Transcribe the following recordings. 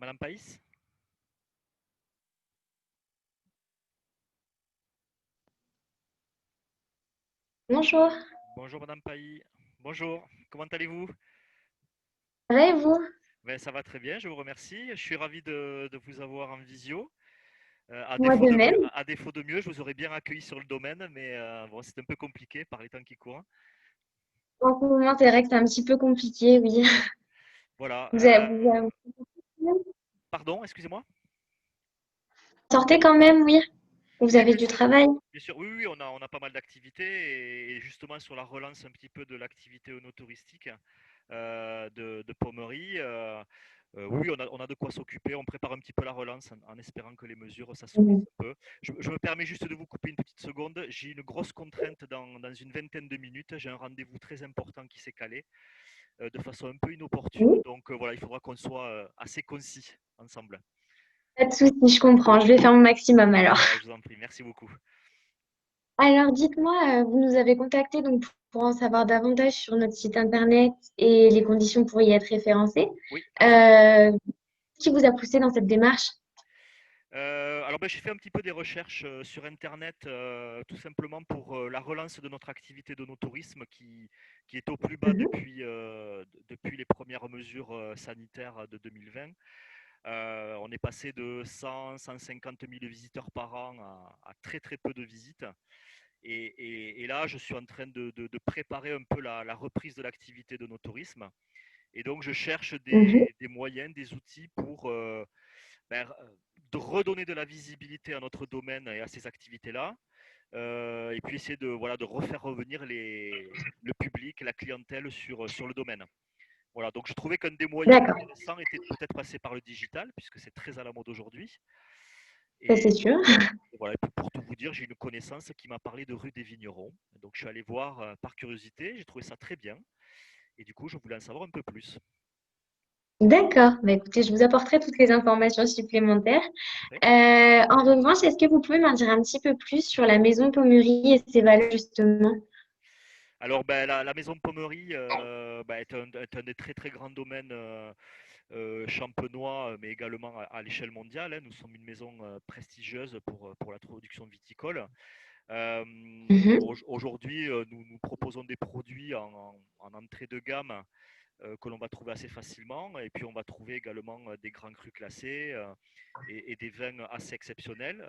Madame Païs? Bonjour, Bonjour Madame Païs. Bonjour, comment allez-vous? ça va et vous? Ben, ça va très bien, je vous remercie. Je suis ravi de vous avoir en visio. Moi de même. À défaut de mieux, je vous aurais bien accueilli sur le domaine, mais bon, c'est un peu compliqué par les temps qui courent. En ce moment, c'est vrai que c'est un petit peu compliqué, oui. Voilà. Vous Pardon, excusez-moi? sortez quand même, oui. Vous Oui, avez du travail. bien sûr. Oui, oui, on a pas mal d'activités et justement sur la relance un petit peu de l'activité touristique de Pommery. Oui, on a de quoi s'occuper. On prépare un petit peu la relance en espérant que les mesures s'assouplissent Mhm. un peu. Je me permets juste de vous couper une petite seconde. J'ai une grosse contrainte dans une vingtaine de minutes. J'ai un rendez-vous très important qui s'est calé de façon un peu inopportune. Oui, Donc voilà, il faudra qu'on soit assez concis ensemble. pas de souci, je comprends. Je vais faire mon maximum alors. Je vous en prie. Merci beaucoup. Alors, dites-moi, vous nous avez contacté donc pour en savoir davantage sur notre site internet et les conditions pour y être référencé. Oui, absolument. Euh, Qui vous a poussé dans cette démarche? Alors ben, j'ai fait un petit peu des recherches sur Internet, tout simplement pour la relance de notre activité de nos tourisme qui est au plus bas Mhm, depuis les premières mesures sanitaires de 2020. On est passé de 100, 150 000 visiteurs par an à très très peu de visites. Et là, je suis en train de préparer un peu la reprise de l'activité de nos tourismes. Et donc, je cherche mhm. des moyens, des outils pour ben, de redonner de la visibilité à notre domaine et à ces activités-là, et puis essayer voilà, de refaire revenir le public, la clientèle sur le domaine. Voilà, donc je trouvais qu'un des moyens D'accord, intéressants était de peut-être passer par le digital, puisque c'est très à la mode aujourd'hui. ça c'est Et, sûr. et voilà, pour tout vous dire, j'ai une connaissance qui m'a parlé de rue des Vignerons. Donc je suis allé voir par curiosité, j'ai trouvé ça très bien. Et du coup, je voulais en savoir un peu plus. D'accord. Bah, écoutez, je vous apporterai toutes les informations supplémentaires. Parfait. En revanche, est-ce que vous pouvez m'en dire un petit peu plus sur la maison Pommery et ses valeurs, justement? Alors, ben, la maison de Pommery ben, est un des très très grands domaines champenois, mais également à l'échelle mondiale, hein. Nous sommes une maison prestigieuse pour la production viticole. Euh, Mhm, Aujourd'hui, nous proposons des produits en entrée de gamme que l'on va trouver assez facilement. Et puis, on va trouver également des grands crus classés et des vins assez exceptionnels.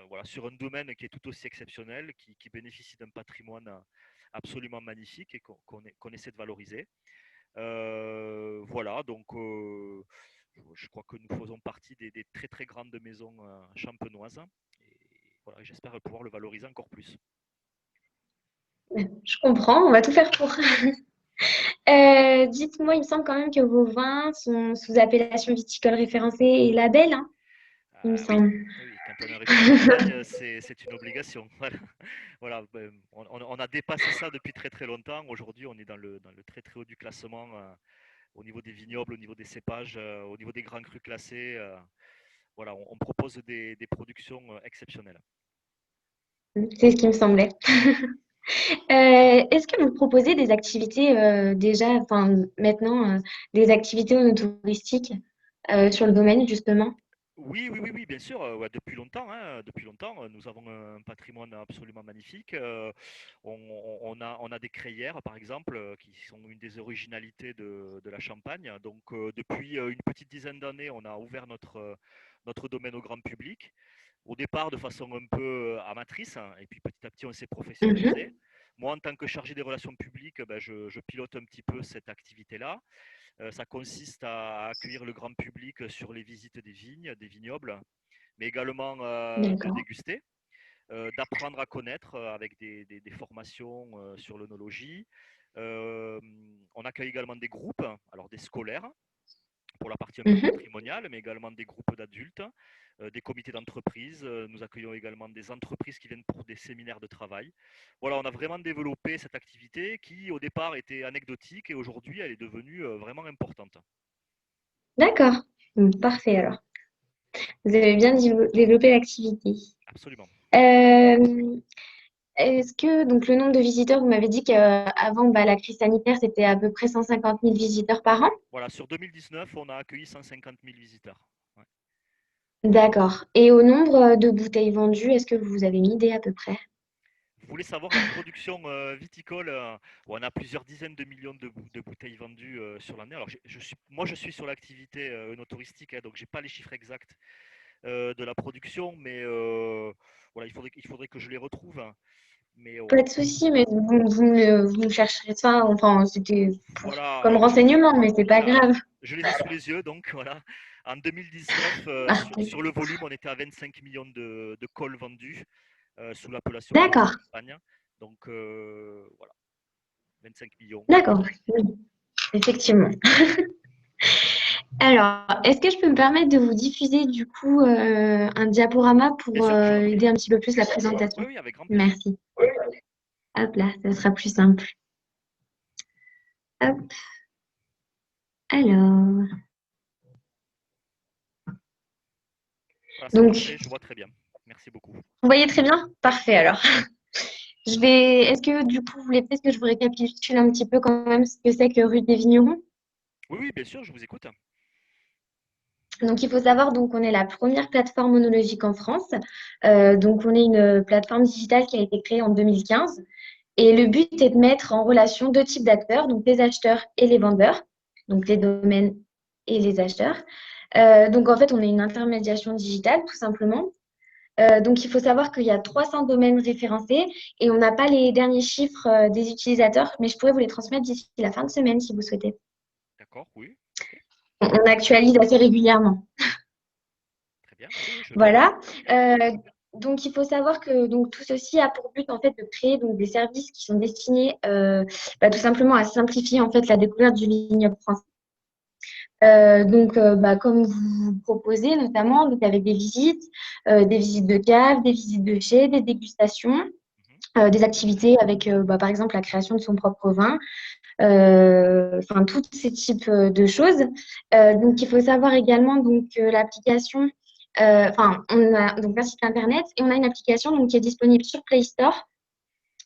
Voilà, sur un domaine qui est tout aussi exceptionnel, qui bénéficie d'un patrimoine absolument magnifique et qu'on essaie de valoriser. Voilà, donc je crois que nous faisons partie des très très grandes maisons champenoises. Et voilà, j'espère pouvoir le valoriser encore plus. je comprends, on va tout faire pour. Dites-moi, il me semble quand même que vos vins sont sous appellation viticole référencée et label, hein, il me Oui, semble. oui, quand on est en région Bretagne, c'est une obligation. Voilà, voilà, ben, on a dépassé ça depuis très très longtemps. Aujourd'hui, on est dans le très très haut du classement au niveau des vignobles, au niveau des cépages, au niveau des grands crus classés. Voilà, on propose des productions exceptionnelles. C'est ce qui me semblait. Est-ce que vous proposez des activités déjà, enfin maintenant, des activités touristiques sur le domaine, justement? Oui, oui, oui, oui, bien sûr, ouais, depuis longtemps, hein, depuis longtemps, nous avons un patrimoine absolument magnifique. On a des crayères, par exemple, qui sont une des originalités de la Champagne. Donc, depuis une petite dizaine d'années, on a ouvert notre domaine au grand public. Au départ, de façon un peu amatrice, hein, et puis petit à petit, on s'est professionnalisé. Mhm. Moi, en tant que chargé des relations publiques, ben, je pilote un petit peu cette activité-là. Ça consiste à accueillir le grand public sur les visites des vignes, des vignobles, mais également de D'accord. déguster, d'apprendre à connaître avec des formations sur l'œnologie. Euh, on accueille également des groupes, alors des scolaires pour la partie un peu Mhm. patrimoniale, mais également des groupes d'adultes, des comités d'entreprise. Nous accueillons également des entreprises qui viennent pour des séminaires de travail. Voilà, on a vraiment développé cette activité qui, au départ, était anecdotique et aujourd'hui, elle est devenue vraiment importante. D'accord. Parfait alors. Vous avez bien développé l'activité. Absolument. Euh, Est-ce que donc le nombre de visiteurs, vous m'avez dit qu'avant bah, la crise sanitaire, c'était à peu près 150 000 visiteurs par an? Voilà, sur 2019, on a accueilli 150 000 visiteurs. D'accord. Et au nombre de bouteilles vendues, est-ce que vous avez une idée à peu près? Vous voulez savoir la production viticole? On a plusieurs dizaines de millions de bouteilles vendues sur l'année. Alors, moi, je suis sur l'activité œnotouristique, hein, donc j'ai pas les chiffres exacts de la production, mais voilà, il faudrait que je les retrouve, hein. Mais Pas de souci, mais vous me chercherez ça. Enfin, c'était voilà, comme alors renseignement, mais c'est pas voilà, grave. je les ai sous les yeux, donc voilà. En 2019, Parfait. sur le volume, on était à 25 millions de cols vendus sous l'appellation Côte D'accord, d'Espagne. Donc voilà, 25 millions. d'accord. Oui, effectivement. Alors, est-ce que je peux me permettre de vous diffuser du coup un diaporama Bien pour sûr, je vous en prie. aider un petit peu plus la Oui, présentation? oui, avec grand plaisir. Merci. Hop là, ça sera plus simple. Hop, alors. Voilà, c'est Donc, parfait, je vois très bien. Merci beaucoup. vous voyez très bien? Parfait alors. Est-ce que du coup, vous voulez peut-être que je vous récapitule un petit peu quand même ce que c'est que Rue des Vignerons? Oui, oui, bien sûr, je vous écoute. Donc, il faut savoir donc on est la première plateforme monologique en France. Donc, on est une plateforme digitale qui a été créée en 2015. Et le but est de mettre en relation deux types d'acteurs, donc les acheteurs et les vendeurs, donc les domaines et les acheteurs. Donc, en fait, on est une intermédiation digitale, tout simplement. Donc, il faut savoir qu'il y a 300 domaines référencés et on n'a pas les derniers chiffres des utilisateurs, mais je pourrais vous les transmettre d'ici la fin de semaine si vous souhaitez. D'accord, oui, ok, On actualise assez régulièrement. très bien. Oui, oui, je veux bien. Voilà. Euh, donc, il faut savoir que donc, tout ceci a pour but en fait, de créer donc, des services qui sont destinés tout simplement à simplifier en fait, la découverte du vignoble français. Comme vous proposez notamment, donc avec des visites de cave, des visites de chai, des dégustations, Mhm. des activités avec, par exemple, la création de son propre vin, enfin, tous ces types de choses. Donc, il faut savoir également donc, l'application, on a donc un site internet et on a une application donc, qui est disponible sur Play Store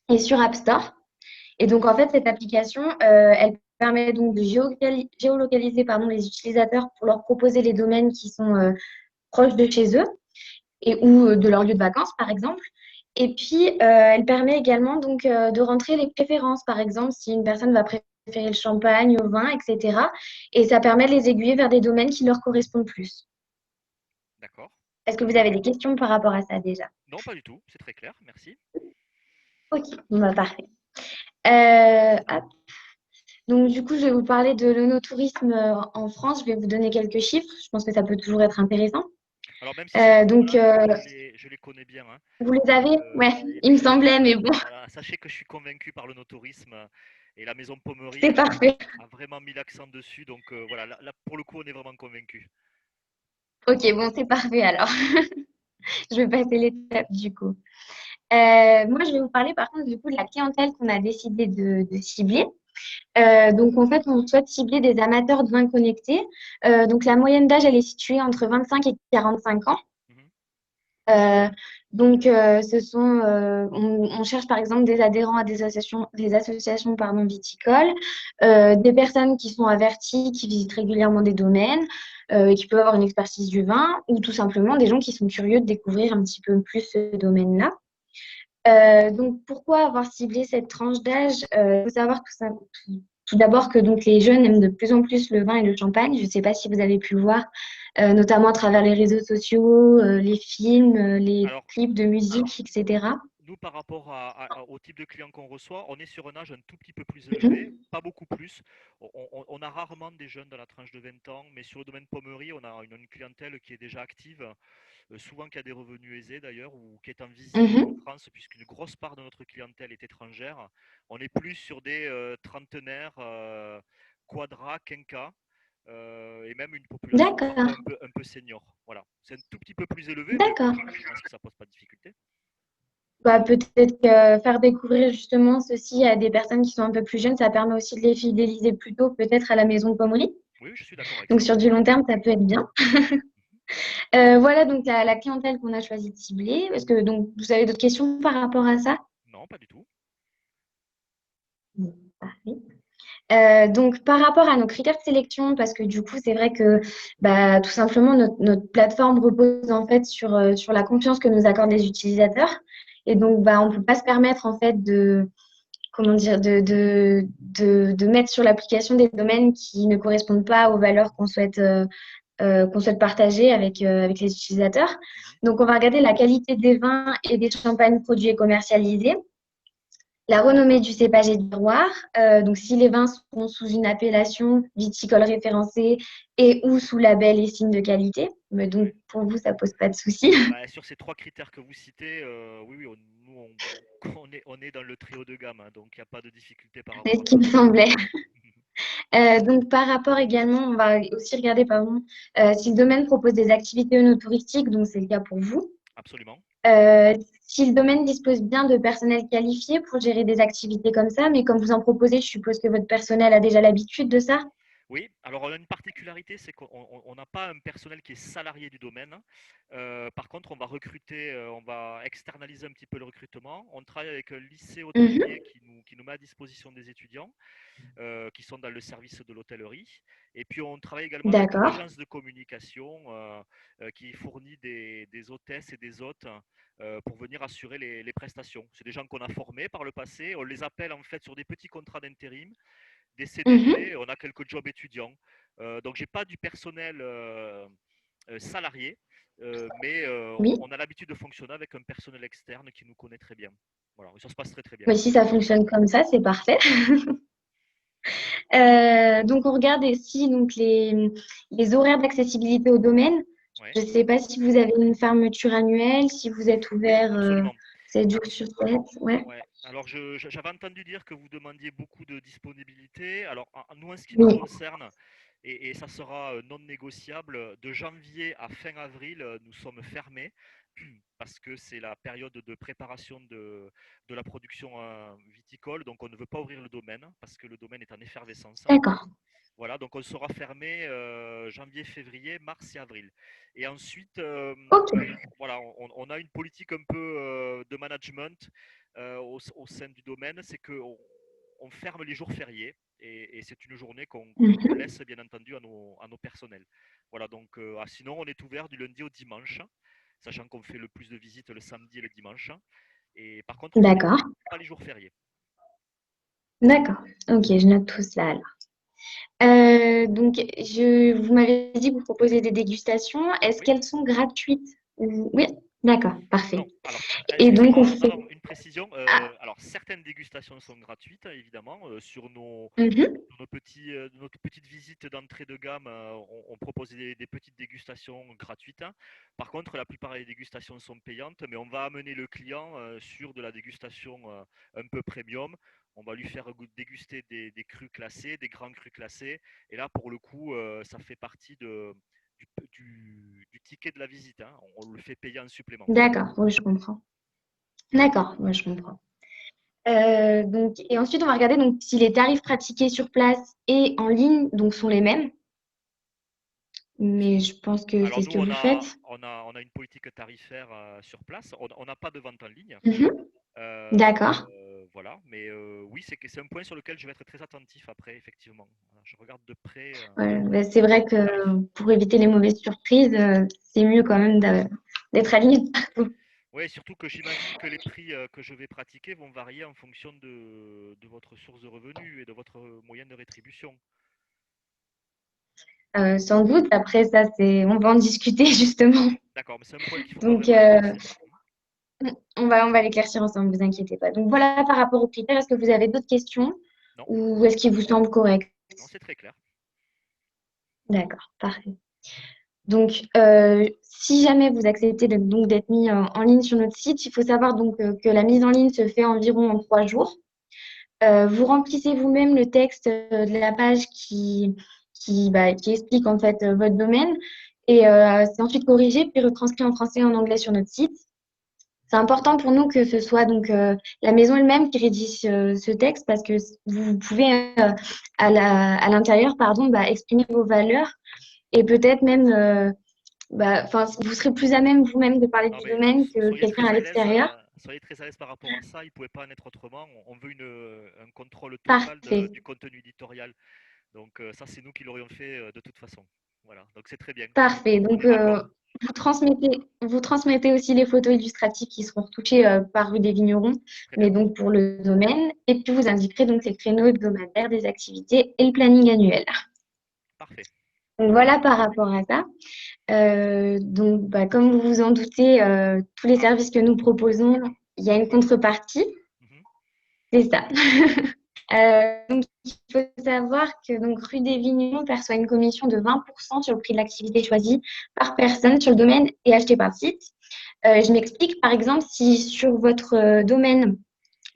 et sur App Store. Et donc, en fait, cette application, elle permet donc de géolocaliser pardon, les utilisateurs pour leur proposer les domaines qui sont proches de chez eux et ou de leur lieu de vacances, par exemple. Et puis, elle permet également donc de rentrer les préférences, par exemple, si une personne va préférer le champagne au vin, etc. Et ça permet de les aiguiller vers des domaines qui leur correspondent plus. D'accord. Est-ce que vous avez des questions par rapport à ça déjà? Non, pas du tout, c'est très clair, merci. Ok, bon, bah, parfait. Hop. Donc, du coup, je vais vous parler de l'onotourisme en France. Je vais vous donner quelques chiffres. Je pense que ça peut toujours être intéressant. Alors, même si ces Donc, chiffres-là, je les connais bien, hein. vous les avez? Ouais, il me Mais semblait, mais bon, voilà, sachez que je suis convaincu par le no-tourisme et la maison Pommery c'est parfait. a vraiment mis l'accent dessus. Donc voilà, là, pour le coup, on est vraiment convaincu. Ok, bon, c'est parfait alors. Je vais passer l'étape du coup. Moi, je vais vous parler par contre du coup de la clientèle qu'on a décidé de cibler. Donc, en fait, on souhaite cibler des amateurs de vin connectés. Donc, la moyenne d'âge, elle est située entre 25 et 45 ans. Mhm. Euh, on cherche par exemple des adhérents à des associations pardon, viticoles, des personnes qui sont averties, qui visitent régulièrement des domaines, et qui peuvent avoir une expertise du vin, ou tout simplement des gens qui sont curieux de découvrir un petit peu plus ce domaine-là. Donc, pourquoi avoir ciblé cette tranche d'âge? Il faut savoir tout d'abord que donc, les jeunes aiment de plus en plus le vin et le champagne. Je ne sais pas si vous avez pu le voir, notamment à travers les réseaux sociaux, les films, les Alors, clips de musique, etc. nous, par rapport au type de client qu'on reçoit, on est sur un âge un tout petit peu plus élevé, Mhm. pas beaucoup plus. On a rarement des jeunes dans la tranche de 20 ans, mais sur le domaine pommerie, on a une clientèle qui est déjà active, souvent qui a des revenus aisés d'ailleurs, ou qui est en visite en Mhm. France, puisqu'une grosse part de notre clientèle est étrangère. On est plus sur des trentenaires, quadra, quinca, et même une population parfois D'accord, un peu senior. Voilà, c'est un tout petit peu plus élevé, mais bon, d'accord. je pense que ça pose pas de difficulté. Bah, peut-être que faire découvrir justement ceci à des personnes qui sont un peu plus jeunes, ça permet aussi de les fidéliser plus tôt, peut-être à la maison de pommerie. Oui, je suis d'accord avec Donc ça. sur du long terme, ça peut être bien. Voilà donc la clientèle qu'on a choisi de cibler. Est-ce que donc vous avez d'autres questions par rapport à ça? Non, pas du tout. Bon, parfait. Donc, par rapport à nos critères de sélection, parce que du coup, c'est vrai que bah, tout simplement, notre plateforme repose en fait sur la confiance que nous accordent les utilisateurs. Et donc, bah, on ne peut pas se permettre en fait comment dire, de mettre sur l'application des domaines qui ne correspondent pas aux valeurs qu'on souhaite partager avec les utilisateurs. Mhm. Donc, on va regarder la qualité des vins et des champagnes produits et commercialisés, la renommée du cépage et du terroir. Donc, si les vins sont sous une appellation viticole référencée et ou sous label et signe de qualité. Mais donc, Ouais. pour vous, ça pose pas de souci. Bah, sur ces trois critères que vous citez, oui, oui, on est dans le trio de gamme, hein, donc il n'y a pas de difficulté par C'est rapport ce à qui ça. me semblait. Donc, par rapport également, on va aussi regarder, pardon, si le domaine propose des activités touristiques, donc c'est le cas pour vous. Absolument. Euh, Si le domaine dispose bien de personnel qualifié pour gérer des activités comme ça, mais comme vous en proposez, je suppose que votre personnel a déjà l'habitude de ça. Oui, alors on a une particularité, c'est qu'on n'a pas un personnel qui est salarié du domaine. Par contre, on va recruter, on va externaliser un petit peu le recrutement. On travaille avec un lycée Mhm. hôtelier qui nous met à disposition des étudiants qui sont dans le service de l'hôtellerie. Et puis on travaille également avec une D'accord. agence de communication qui fournit des hôtesses et des hôtes pour venir assurer les prestations. C'est des gens qu'on a formés par le passé. On les appelle en fait sur des petits contrats d'intérim, des Mhm. CDD. On a quelques jobs étudiants. Donc j'ai pas du personnel salarié, mais Oui. on a l'habitude de fonctionner avec un personnel externe qui nous connaît très bien. Voilà, ça se passe très très bien. Mais si ça fonctionne comme ça, c'est parfait. Donc, on regarde ici donc, les horaires d'accessibilité au domaine. Ouais. Je ne sais pas si vous avez une fermeture annuelle, si vous êtes Oui, ouvert absolument. 7 jours sur 7. Ouais. Ouais. Alors, j'avais entendu dire que vous demandiez beaucoup de disponibilité. Alors, nous, en ce qui nous Oui. concerne, et ça sera non négociable, de janvier à fin avril, nous sommes fermés parce que c'est la période de préparation de la production viticole. Donc, on ne veut pas ouvrir le domaine parce que le domaine est en effervescence. D'accord. Voilà, donc on sera fermé janvier, février, mars et avril. Et ensuite, Ok. voilà, on a une politique un peu de management au sein du domaine, c'est qu'on on ferme les jours fériés et c'est une journée qu'on Mhm. laisse bien entendu à nos personnels. Voilà, donc sinon on est ouvert du lundi au dimanche, sachant qu'on fait le plus de visites le samedi et le dimanche. Et par contre, on ne ferme D'accord. pas les jours fériés. D'accord. Ok, je note tout cela alors. Donc, vous m'avez dit que vous proposez des dégustations. Est-ce Oui. qu'elles sont gratuites? Oui, d'accord, parfait. Non, alors, Et donc, on excusez-moi, non, fait. non, une précision. Ah, Alors, certaines dégustations sont gratuites, évidemment. mhm. Sur notre petite visite d'entrée de gamme, on propose des petites dégustations gratuites. Par contre, la plupart des dégustations sont payantes, mais on va amener le client sur de la dégustation un peu premium. On va lui faire déguster des crus classés, des grands crus classés. Et là, pour le coup, ça fait partie du ticket de la visite, hein. On le fait payer en supplément. D'accord, oui, je comprends. D'accord, moi je comprends. Donc, et ensuite, on va regarder donc, si les tarifs pratiqués sur place et en ligne donc, sont les mêmes. Mais je pense que Alors c'est ce nous, que vous faites. on a une politique tarifaire sur place. On n'a pas de vente en ligne. Mhm. D'accord. Voilà, mais oui, c'est un point sur lequel je vais être très attentif après, effectivement. Voilà, je regarde de près Ouais, bah, c'est vrai que les tarifs. pour éviter les mauvaises surprises, c'est mieux quand même d'être aligné partout. Oui, surtout que j'imagine que les prix que je vais pratiquer vont varier en fonction de votre source de revenus et de votre moyenne de rétribution. Sans doute, après ça, on va en discuter justement. D'accord, mais c'est un point qu'il faudra Donc, vraiment éclaircir. on va l'éclaircir ensemble, ne vous inquiétez pas. Donc, voilà par rapport aux critères. Est-ce que vous avez d'autres questions Non, ou est-ce qu'ils vous semblent corrects? non, c'est très clair. D'accord, parfait. Donc, si jamais vous acceptez donc d'être mis en ligne sur notre site, il faut savoir donc que la mise en ligne se fait environ en 3 jours. Vous remplissez vous-même le texte de la page qui explique en fait votre domaine et c'est ensuite corrigé puis retranscrit en français et en anglais sur notre site. C'est important pour nous que ce soit donc la maison elle-même qui rédige ce texte parce que vous pouvez à l'intérieur pardon exprimer vos valeurs et peut-être même vous serez plus à même vous-même de parler Non, du mais domaine que soyez quelqu'un très à à l'aise. l'extérieur. soyez très à l'aise par rapport à ça. Il ne pouvait pas en être autrement. On veut un contrôle total Parfait. du contenu éditorial. Donc ça, c'est nous qui l'aurions fait de toute façon. Voilà, donc c'est très bien. Parfait. On Donc, est raccord. vous transmettez aussi les photos illustratives qui seront retouchées par rue des Vignerons, Très mais bien. donc pour le domaine. Et puis, vous indiquerez donc les créneaux hebdomadaires des activités et le planning annuel. Parfait. Donc, voilà par rapport à ça. Donc, bah, comme vous vous en doutez, tous les Ah, services que nous proposons, il y a une contrepartie. mhm, C'est ça. Donc, il faut savoir que donc, Rue des Vignerons perçoit une commission de 20% sur le prix de l'activité choisie par personne sur le domaine et achetée par site. Je m'explique, par exemple, si sur votre domaine,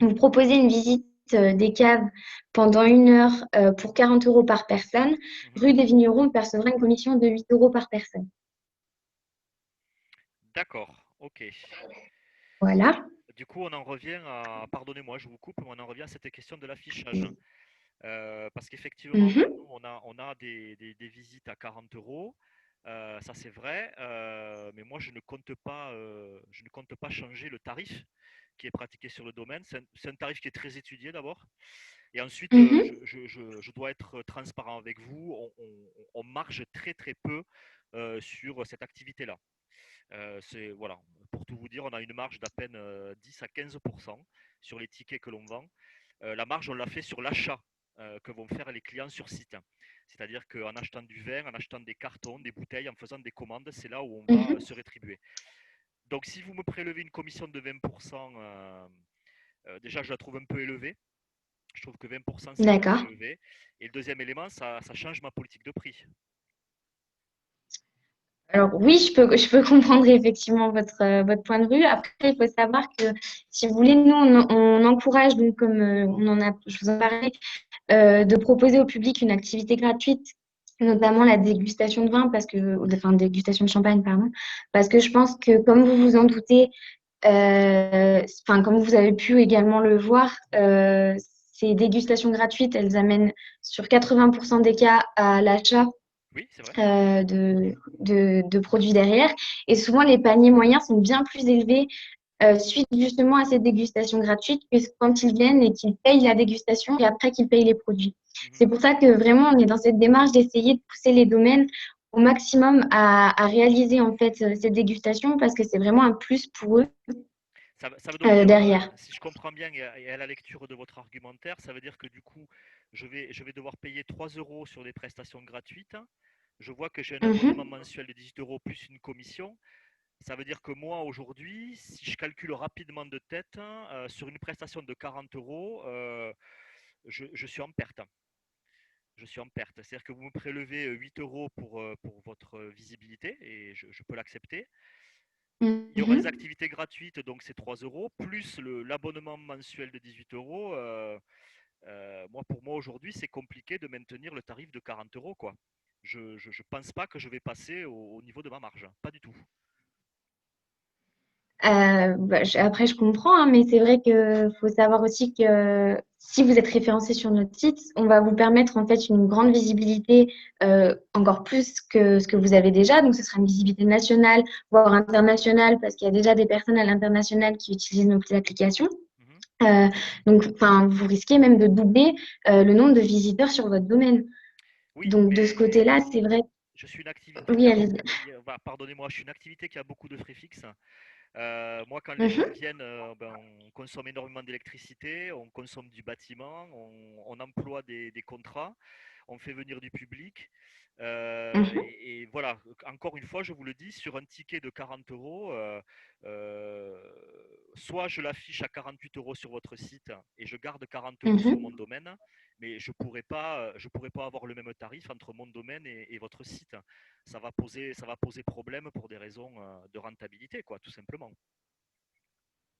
vous proposez une visite des caves pendant 1 heure pour 40 euros par personne, mhm. Rue des Vignerons percevra une commission de 8 euros par personne. D'accord, ok. Voilà. Du coup, on en revient à, pardonnez-moi, je vous coupe, mais on en revient à cette question de l'affichage. Parce qu'effectivement, ben, Mhm, nous, on a des visites à 40 euros. Ça, c'est vrai. Mais moi, je ne compte pas changer le tarif qui est pratiqué sur le domaine. C'est un tarif qui est très étudié d'abord. Et ensuite, mhm. je dois être transparent avec vous. On marge très très peu sur cette activité-là. Voilà, pour tout vous dire, on a une marge d'à peine 10 à 15% sur les tickets que l'on vend. La marge, on l'a fait sur l'achat que vont faire les clients sur site. C'est-à-dire qu'en achetant du vin, en achetant des cartons, des bouteilles, en faisant des commandes, c'est là où on va Mhm. se rétribuer. Donc si vous me prélevez une commission de 20%, déjà je la trouve un peu élevée. Je trouve que 20% c'est un peu D'accord. élevé. Et le deuxième élément, ça change ma politique de prix. Alors oui, je peux comprendre effectivement votre point de vue. Après, il faut savoir que si vous voulez, nous, on encourage, donc comme je vous en parlais, de proposer au public une activité gratuite, notamment la dégustation de vin, enfin, dégustation de champagne, pardon, parce que je pense que comme vous vous en doutez, enfin, comme vous avez pu également le voir, ces dégustations gratuites, elles amènent sur 80% des cas à l'achat Oui, c'est vrai. de produits derrière. Et souvent, les paniers moyens sont bien plus élevés suite justement à cette dégustation gratuite que quand ils viennent et qu'ils payent la dégustation et après qu'ils payent les produits. Mhm. C'est pour ça que vraiment, on est dans cette démarche d'essayer de pousser les domaines au maximum à réaliser en fait cette dégustation parce que c'est vraiment un plus pour eux Ça veut donc dire, derrière. si je comprends bien et à la lecture de votre argumentaire, ça veut dire que du coup, je vais devoir payer 3 euros sur des prestations gratuites. Je vois que j'ai un abonnement Mhm, mensuel de 18 euros plus une commission. Ça veut dire que moi, aujourd'hui, si je calcule rapidement de tête, sur une prestation de 40 euros, je suis en perte. Je suis en perte. C'est-à-dire que vous me prélevez 8 euros pour votre visibilité et je peux l'accepter. Il y aura des mhm. activités gratuites, donc c'est 3 euros, plus l'abonnement mensuel de 18 euros. Pour moi, aujourd'hui, c'est compliqué de maintenir le tarif de 40 euros, quoi. Je ne pense pas que je vais passer au niveau de ma marge. Pas du tout. Bah, après, je comprends, hein, mais c'est vrai qu'il faut savoir aussi que si vous êtes référencé sur notre site, on va vous permettre en fait une grande visibilité, encore plus que ce que vous avez déjà. Donc, ce sera une visibilité nationale, voire internationale, parce qu'il y a déjà des personnes à l'international qui utilisent nos applications. Mhm. Euh, donc, enfin, vous risquez même de doubler le nombre de visiteurs sur votre domaine. Oui, Donc, de ce mais côté-là, c'est vrai. je suis une activité qui Oui, a allez-y. beaucoup. Pardonnez-moi, je suis une activité qui a beaucoup de frais fixes. Moi, quand les gens Mhm, viennent, on consomme énormément d'électricité, on consomme du bâtiment, on emploie des contrats, on fait venir du public. mhm, Et voilà, encore une fois, je vous le dis, sur un ticket de 40 euros, euh, soit je l'affiche à 48 euros sur votre site et je garde 40 euros sur mon mhm. domaine, mais je pourrais pas avoir le même tarif entre mon domaine et votre site. Ça va poser problème pour des raisons de rentabilité, quoi, tout simplement.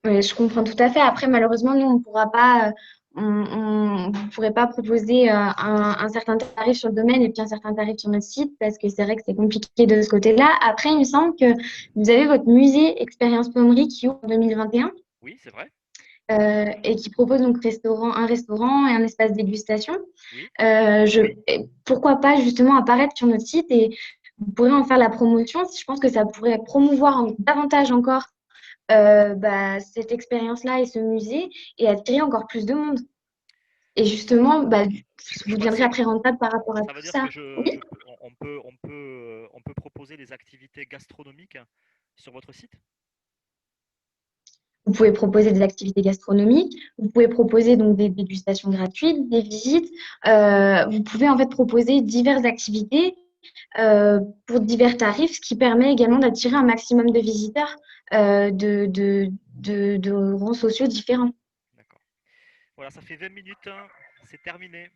Oui, je comprends tout à fait. Après, malheureusement, nous, on pourra pas, vous pourrez pas proposer un certain tarif sur le domaine et puis un certain tarif sur notre site parce que c'est vrai que c'est compliqué de ce côté-là. Après, il me semble que vous avez votre musée Expérience Plomberie qui ouvre en 2021 Oui, c'est vrai. et qui propose donc un restaurant et un espace dégustation. Oui. Pourquoi pas justement apparaître sur notre site et vous pourrez en faire la promotion. Je pense que ça pourrait promouvoir davantage encore cette expérience-là et ce musée et attirer encore plus de monde. Et justement, Je vous deviendrez pensais, après rentable par rapport à ça tout veut dire que ça. Oui, on peut proposer des activités gastronomiques sur votre site? vous pouvez proposer des activités gastronomiques, vous pouvez proposer donc des dégustations gratuites, des visites. Vous pouvez en fait proposer diverses activités pour divers tarifs, ce qui permet également d'attirer un maximum de visiteurs de rangs sociaux différents. D'accord. Voilà, ça fait 20 minutes, hein. C'est terminé.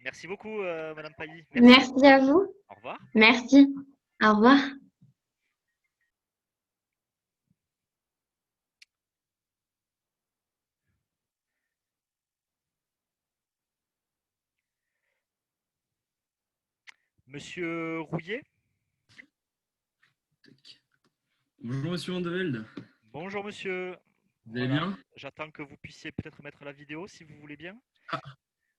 Merci beaucoup, Madame Pailly. Merci. Merci à vous. Au revoir. Merci. Au revoir. Monsieur Rouillet, Bonjour Monsieur Van de Velde, bonjour monsieur. vous allez Voilà, bien? j'attends que vous puissiez peut-être mettre la vidéo si vous voulez bien. Ah,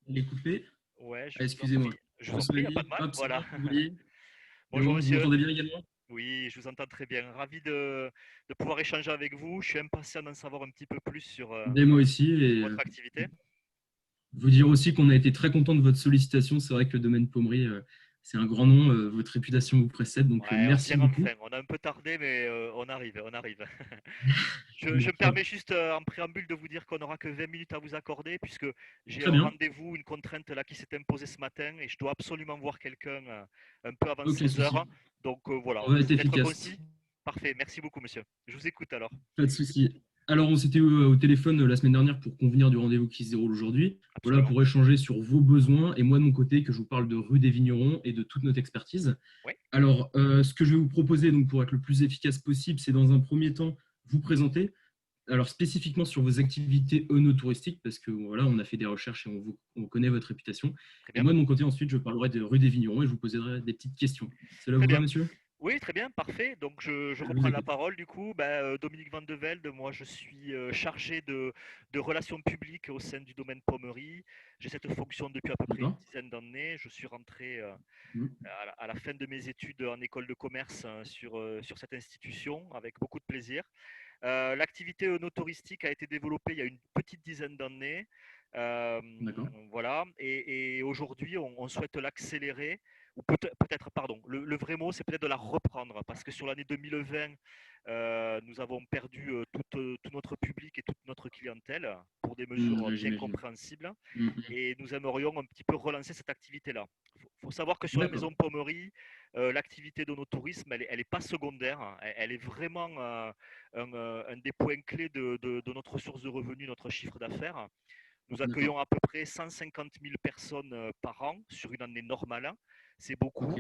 elle est coupée. Ouais, je Ah, vous en excusez-moi. prie. Je vous en Grosse prie, y a pas Mali, de mal. hop, ça Voilà. va, vous voyez? C'est Bonjour bon, vous monsieur. m'entendez bien également? Oui, je vous entends très bien. Ravi de pouvoir échanger avec vous. Je suis impatient d'en savoir un petit peu plus Et moi aussi, sur et votre activité. vous dire aussi qu'on a été très content de votre sollicitation. C'est vrai que le domaine Pommery, c'est un grand nom, votre réputation vous précède, donc Ouais, on merci vient beaucoup. enfin. On a un peu tardé, mais on arrive, on arrive. Je me Nickel. permets juste en préambule de vous dire qu'on n'aura que 20 minutes à vous accorder, puisque j'ai Très un bien, rendez-vous, une contrainte là qui s'est imposée ce matin, et je dois absolument voir quelqu'un un peu avant aucun 16 souci. heures. Donc voilà, On va être d'être efficace. concis. Parfait, merci beaucoup monsieur. Je vous écoute alors. Pas de souci. Alors, on s'était au téléphone la semaine dernière pour convenir du rendez-vous qui se déroule aujourd'hui. Voilà, Absolument. pour échanger sur vos besoins et moi de mon côté, que je vous parle de Rue des Vignerons et de toute notre expertise. Oui, Alors, ce que je vais vous proposer donc, pour être le plus efficace possible, c'est dans un premier temps vous présenter. Alors, spécifiquement sur vos activités œnotouristiques, parce que voilà, on a fait des recherches et on connaît votre réputation. très Et bien. moi, de mon côté, ensuite, je parlerai de Rue des Vignerons et je vous poserai des petites questions. Cela Très vous va, bien. monsieur? Oui, très bien, parfait. Donc je Je vous reprends la écoute. parole du coup. Dominique Van de Velde, moi je suis chargé de relations publiques au sein du domaine Pommery. J'ai cette fonction depuis à peu près une D'accord. dizaine d'années. Je suis rentré Mhm. à la fin de mes études en école de commerce sur cette institution avec beaucoup de plaisir. L'activité touristique a été développée il y a une petite dizaine d'années. Euh, D'accord. voilà, et aujourd'hui, on souhaite l'accélérer, ou peut-être, pardon, le vrai mot, c'est peut-être de la reprendre, parce que sur l'année 2020, nous avons perdu tout notre public et toute notre clientèle pour des mesures Ouais, bien j'imagine. compréhensibles, Mhm. et nous aimerions un petit peu relancer cette activité-là. Il faut savoir que sur la D'accord. maison Pommery, l'activité de nos tourismes, elle est pas secondaire, hein. Elle est vraiment un des points clés de notre source de revenus, notre chiffre d'affaires. Nous D'accord. accueillons à peu près 150 000 personnes par an sur une année normale. C'est Ok. beaucoup.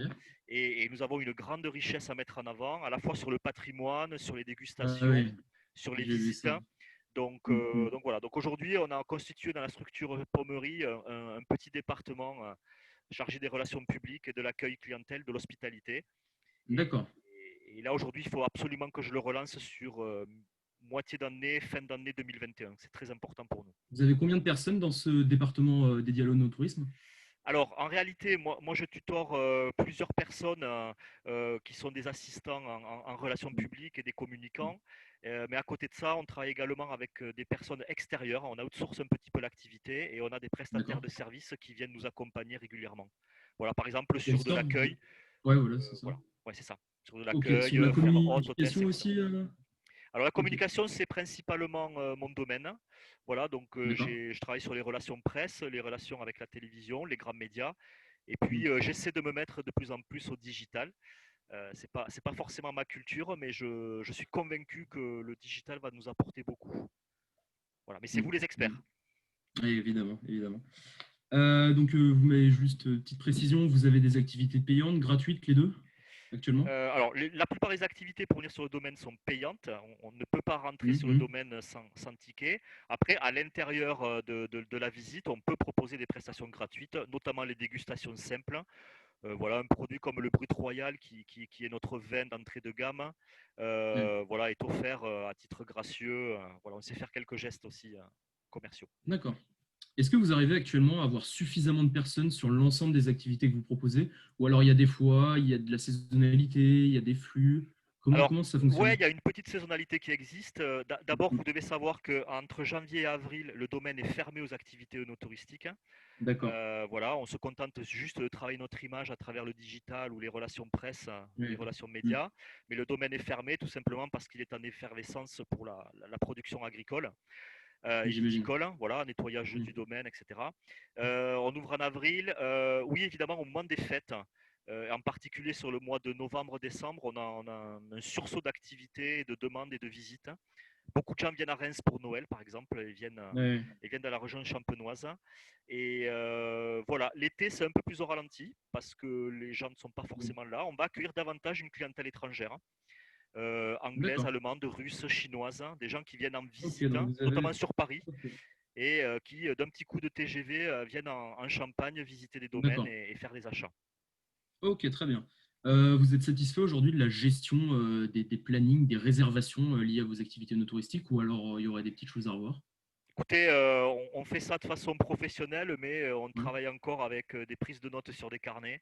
Et nous avons une grande richesse à mettre en avant, à la fois sur le patrimoine, sur les Ah dégustations, oui, sur les j'ai vu visites. ça. Mhm. Donc voilà. Donc aujourd'hui, on a constitué dans la structure Pommery un petit département chargé des relations publiques, de l'accueil clientèle, de l'hospitalité. Et, D'accord. et là, aujourd'hui, il faut absolument que je le relance sur moitié d'année, fin d'année 2021. C'est très important pour nous. Vous avez combien de personnes dans ce département dédié à l'onotourisme? Alors, en réalité, moi je tutore plusieurs personnes qui sont des assistants en relations publiques et des communicants. Mais à côté de ça, on travaille également avec des personnes extérieures. On outsource un petit peu l'activité et on a des prestataires D'accord. de services qui viennent nous accompagner régulièrement. Voilà, par exemple, Quelle sur de sorte de... l'accueil. Ouais, voilà, c'est ça. Voilà, ouais, c'est ça. Sur de Ok. l'accueil, Sur la faire hôte, hôtesse, communication etc. aussi Alors la Ok. communication, c'est principalement mon domaine. Voilà, donc D'accord. je travaille sur les relations presse, les relations avec la télévision, les grands médias. Et puis Ok. j'essaie de me mettre de plus en plus au digital. C'est pas forcément ma culture, mais je suis convaincu que le digital va nous apporter beaucoup. Voilà, mais c'est Mm. vous les Mm. experts. Oui, évidemment, évidemment. Vous m'avez juste petite précision, vous avez des activités payantes, gratuites, les deux, actuellement? Alors, la plupart des activités pour venir sur le domaine sont payantes. On ne peut pas rentrer sur le Mhm. domaine sans ticket. Après, à l'intérieur de la visite, on peut proposer des prestations gratuites, notamment les dégustations simples. Voilà, un produit comme le Brut Royal, qui est notre vin d'entrée de gamme, Ouais. voilà, est offert à titre gracieux. Voilà, on sait faire quelques gestes aussi commerciaux. D'accord. Est-ce que vous arrivez actuellement à avoir suffisamment de personnes sur l'ensemble des activités que vous proposez? Ou alors il y a des fois, il y a de la saisonnalité, il y a des flux. Alors, Comment ça ouais, fonctionne? il y a une petite saisonnalité qui existe. D'abord, vous devez savoir qu'entre janvier et avril, le domaine est fermé aux activités œnotouristiques. D'accord. Voilà, on se contente juste de travailler notre image à travers le digital ou les relations presse ou les Oui. relations Mm. médias. Mais le domaine est fermé tout simplement parce qu'il est en effervescence pour la production agricole et J'imagine. viticole. Voilà, nettoyage Mm. du domaine, etc. On ouvre en avril. Oui, évidemment, au moment des fêtes. En particulier sur le mois de novembre-décembre, on a un sursaut d'activité, de demandes et de visites. Beaucoup de gens viennent à Reims pour Noël, par exemple. Ouais. Ils viennent de la région champenoise. Et voilà, l'été, c'est un peu plus au ralenti parce que les gens ne sont pas Mm. forcément là. On va accueillir davantage une clientèle étrangère, anglaise, D'accord. allemande, russe, chinoise, des gens qui viennent en Ok, visite, donc vous notamment avez. sur Paris, Ok. et qui, d'un petit coup de TGV, viennent en Champagne visiter des domaines D'accord. et faire des achats. Ok, très bien. Vous êtes satisfait aujourd'hui de la gestion des plannings, des réservations liées à vos activités no touristiques ou alors il y aurait des petites choses à revoir? Écoutez, on fait ça de façon professionnelle, mais on Ouais, travaille encore avec des prises de notes sur des carnets.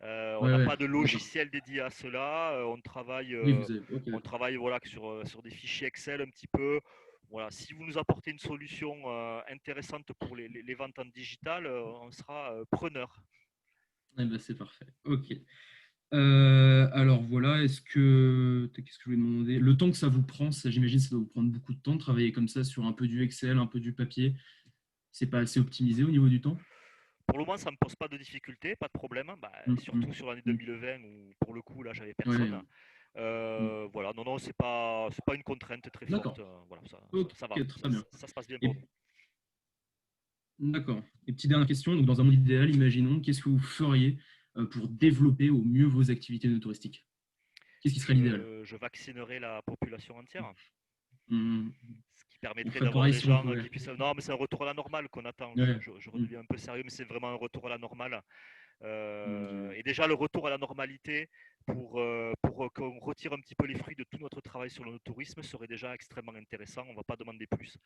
On ouais, n'a ouais, pas de d'accord. logiciel dédié à cela. Oui, vous avez. Ok, On d'accord. travaille voilà, sur des fichiers Excel un petit peu. Voilà, si vous nous apportez une solution intéressante pour les ventes en digital, on sera preneur. Eh ben, c'est parfait. Ok. Alors voilà, qu'est-ce que je voulais demander? Le temps que ça vous prend, ça, j'imagine, ça doit vous prendre beaucoup de temps de travailler comme ça sur un peu du Excel, un peu du papier. C'est pas assez optimisé au niveau du temps? Pour le moment, ça ne me pose pas de difficulté, pas de problème. Bah, Mm, mm, surtout sur l'année mm. 2020 où, pour le coup, là, j'avais Ouais. personne. Mm. Voilà, non, non, c'est pas une contrainte très forte. D'accord. Voilà, Ok, ça va, très bien. ça se passe bien pour Et nous. d'accord. Et petite dernière question. Donc, dans un monde idéal, imaginons, qu'est-ce que vous feriez pour développer au mieux vos activités no touristiques? Qu'est-ce qui serait l'idéal? Je vaccinerai la population entière. Hmm. Ce qui On permettrait ferait d'avoir pareil des si on gens pouvait. qui puissent. Non, mais c'est un retour à la normale qu'on attend. Ouais. Je Hmm. redeviens un peu sérieux, mais c'est vraiment un retour à la normale. Hmm. Et déjà, le retour à la normalité pour qu'on retire un petit peu les fruits de tout notre travail sur le tourisme serait déjà extrêmement intéressant. On ne va pas demander plus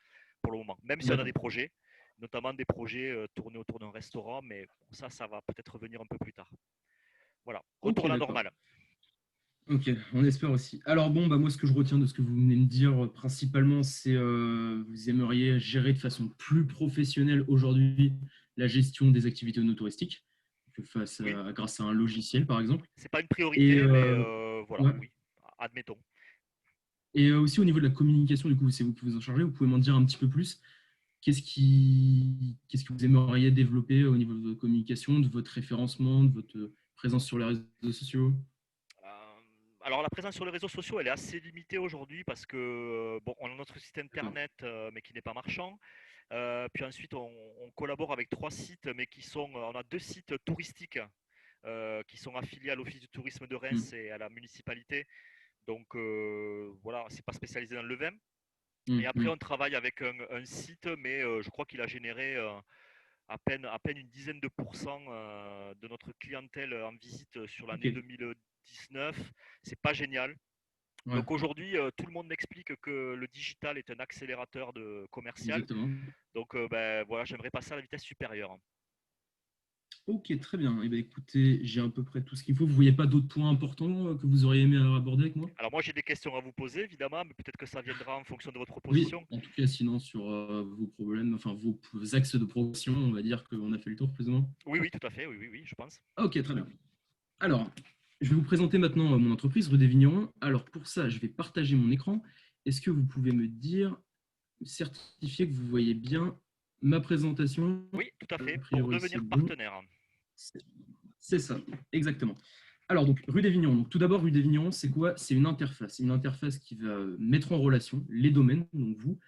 pour le moment, même si on a des D'accord. projets, notamment des projets tournés autour d'un restaurant, mais ça va peut-être revenir un peu plus tard. Voilà, retour Ok, à la d'accord. normale. Ok, on espère aussi. Alors bon, bah moi, ce que je retiens de ce que vous venez de me dire, principalement, c'est vous aimeriez gérer de façon plus professionnelle aujourd'hui la gestion des activités no touristiques, Oui, grâce à un logiciel, par exemple. c'est pas une Et, priorité, mais voilà, ouais. oui, admettons. Et aussi au niveau de la communication, du coup, c'est vous qui vous en chargez, vous pouvez m'en dire un petit peu plus. Qu'est-ce que vous aimeriez développer au niveau de votre communication, de votre référencement, de votre présence sur les réseaux sociaux? Alors la présence sur les réseaux sociaux, elle est assez limitée aujourd'hui parce que bon, on a notre site D'accord. internet mais qui n'est pas marchand. Puis ensuite, on collabore avec trois sites, mais on a deux sites touristiques qui sont affiliés à l'Office du tourisme de Mm. Reims et à la municipalité. Donc voilà, c'est pas spécialisé dans le vin. Et Mm, après, mm. on travaille avec un site, mais je crois qu'il a généré à peine une dizaine de pourcents de notre clientèle en visite sur Ok, l'année 2019. C'est pas génial. ouais, Donc aujourd'hui, tout le monde m'explique que le digital est un accélérateur commercial. exactement. Donc ben, voilà, j'aimerais passer à la vitesse supérieure. Ok, très bien. Eh bien, écoutez, j'ai à peu près tout ce qu'il faut. Vous ne voyez pas d'autres points importants que vous auriez aimé aborder avec moi? Alors moi j'ai des questions à vous poser évidemment, mais peut-être que ça viendra en fonction de votre Oui, proposition. en tout cas, sinon, sur vos problèmes, enfin vos axes de progression, on va dire qu'on a fait le tour plus ou moins. Oui, oui, tout à fait, oui, oui, oui, je pense. Ah, ok, très bien. Alors, je vais vous présenter maintenant mon entreprise, Rue des Vignerons. Alors, pour ça, je vais partager mon écran. Est-ce que vous pouvez me dire, certifier que vous voyez bien ma présentation? Oui, tout à A fait, pour priori, c'est devenir bon. partenaire. C'est c'est ça, exactement. Alors, donc, Rue des Vignerons. Donc, tout d'abord, Rue des Vignerons, c'est quoi? C'est une interface. Une interface qui va mettre en relation les domaines, donc vous,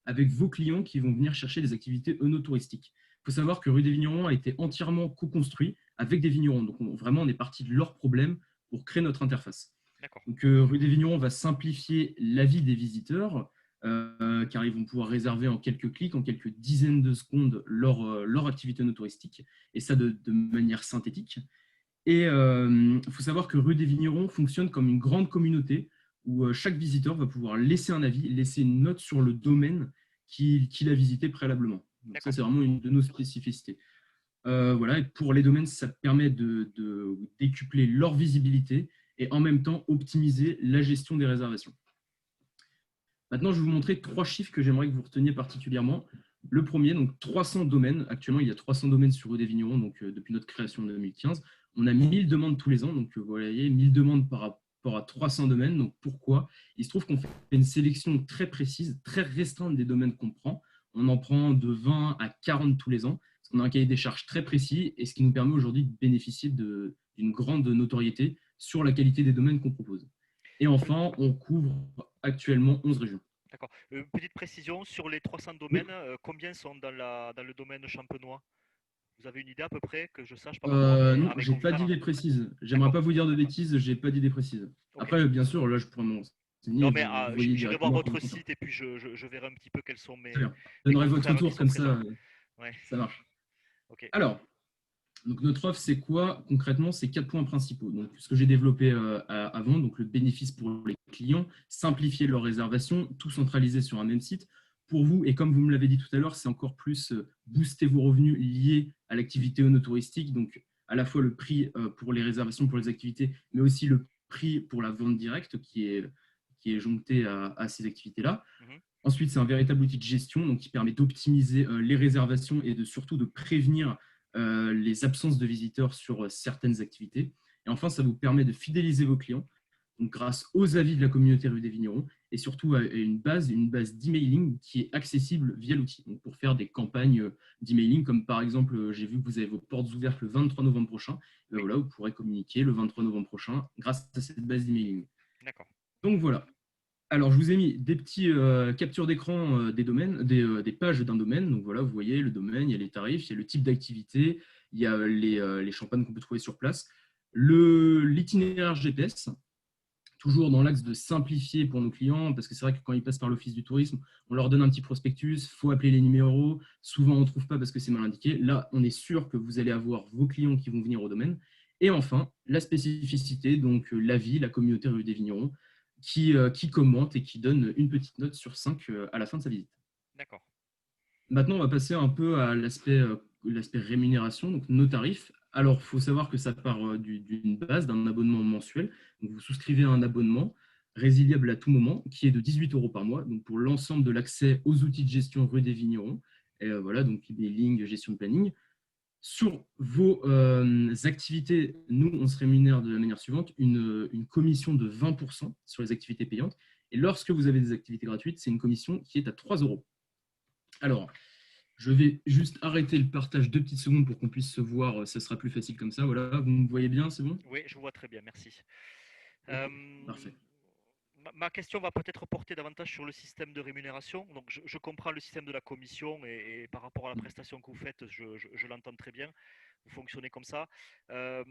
avec vos clients qui vont venir chercher des activités œnotouristiques. Il faut savoir que Rue des Vignerons a été entièrement co-construit avec des vignerons. Donc, vraiment, on est parti de leurs problèmes pour créer notre interface. D'accord, Donc, Rue des Vignerons va simplifier la vie des visiteurs, car ils vont pouvoir réserver en quelques clics, en quelques dizaines de secondes, leur activité œnotouristique, et ça de manière synthétique. Et il faut savoir que Rue des Vignerons fonctionne comme une grande communauté où chaque visiteur va pouvoir laisser un avis, laisser une note sur le domaine qu'il a visité préalablement. Donc ça, d'accord, c'est vraiment une de nos spécificités. Voilà, et pour les domaines, ça permet de décupler leur visibilité et en même temps optimiser la gestion des réservations. Maintenant, je vais vous montrer 3 chiffres que j'aimerais que vous reteniez particulièrement. Le premier, donc 300 domaines. Actuellement, il y a 300 domaines sur des Vignerons, donc depuis notre création en 2015. On a 1000 demandes tous les ans, donc vous voyez, 1000 demandes par rapport à 300 domaines. Donc pourquoi? Il se trouve qu'on fait une sélection très précise, très restreinte des domaines qu'on prend. On en prend de 20 à 40 tous les ans. On a un cahier des charges très précis et ce qui nous permet aujourd'hui de bénéficier d'une grande notoriété sur la qualité des domaines qu'on propose. Et enfin, on couvre actuellement 11 régions. D'accord. Petite précision, sur les 300 domaines, combien sont dans le domaine champenois? Vous avez une idée à peu près que je sache par rapport Non, à mes j'ai pas confrères? d'idée précise. J'aimerais pas vous dire de bêtises, j'ai pas d'idée précise. Ok. Après, bien sûr, là, je pourrais me renseigner. Non, mais Vous voyez j'irai voir directement votre comment ça. site et puis je verrai un petit peu quels sont Très bien. mes Donnerez votre confrères qui retour sont comme présents. ça, Ouais, ça marche. ok. Alors, donc notre offre, c'est quoi concrètement? C'est 4 points principaux. Donc, ce que j'ai développé avant, donc le bénéfice pour les clients, simplifier leur réservation, tout centraliser sur un même site. Pour vous, et comme vous me l'avez dit tout à l'heure, c'est encore plus booster vos revenus liés à l'activité touristique. Donc, à la fois le prix pour les réservations, pour les activités, mais aussi le prix pour la vente directe qui est joncté à ces activités-là. Ensuite, c'est un véritable outil de gestion donc, qui permet d'optimiser les réservations et surtout de prévenir les absences de visiteurs sur certaines activités. Et enfin, ça vous permet de fidéliser vos clients donc, grâce aux avis de la communauté rue des Vignerons et surtout à une base d'emailing qui est accessible via l'outil. Donc, pour faire des campagnes d'emailing, comme par exemple, j'ai vu que vous avez vos portes ouvertes le 23 novembre prochain. Et voilà, vous pourrez communiquer le 23 novembre prochain grâce à cette base d'emailing. D'accord. Donc voilà. Alors, je vous ai mis des petits captures d'écran des domaines, des pages d'un domaine. Donc voilà, vous voyez le domaine, il y a les tarifs, il y a le type d'activité, il y a les champagnes qu'on peut trouver sur place, l'itinéraire GPS, toujours dans l'axe de simplifier pour nos clients, parce que c'est vrai que quand ils passent par l'Office du tourisme, on leur donne un petit prospectus, il faut appeler les numéros, souvent on ne trouve pas parce que c'est mal indiqué. Là, on est sûr que vous allez avoir vos clients qui vont venir au domaine. Et enfin, la spécificité, donc l'avis, la communauté rue des Vignerons, qui commente et qui donne une petite note sur 5 à la fin de sa visite. D'accord. Maintenant, on va passer un peu à l'aspect rémunération, donc nos tarifs. Alors, il faut savoir que ça part d'une base, d'un abonnement mensuel. Donc, vous souscrivez à un abonnement résiliable à tout moment qui est de 18 € par mois, donc pour l'ensemble de l'accès aux outils de gestion rue des Vignerons. Et voilà, donc emailing, gestion de planning. Sur vos activités, nous, on se rémunère de la manière suivante, une commission de 20% sur les activités payantes. Et lorsque vous avez des activités gratuites, c'est une commission qui est à 3 €. Alors, je vais juste arrêter le partage 2 petites secondes pour qu'on puisse se voir. Ça sera plus facile comme ça. Voilà, vous me voyez bien, c'est bon? Oui, je vous vois très bien, merci. Okay, parfait. Ma question va peut-être porter davantage sur le système de rémunération. Donc, je comprends le système de la commission et par rapport à la prestation que vous faites, je l'entends très bien. Vous fonctionnez comme ça. Ça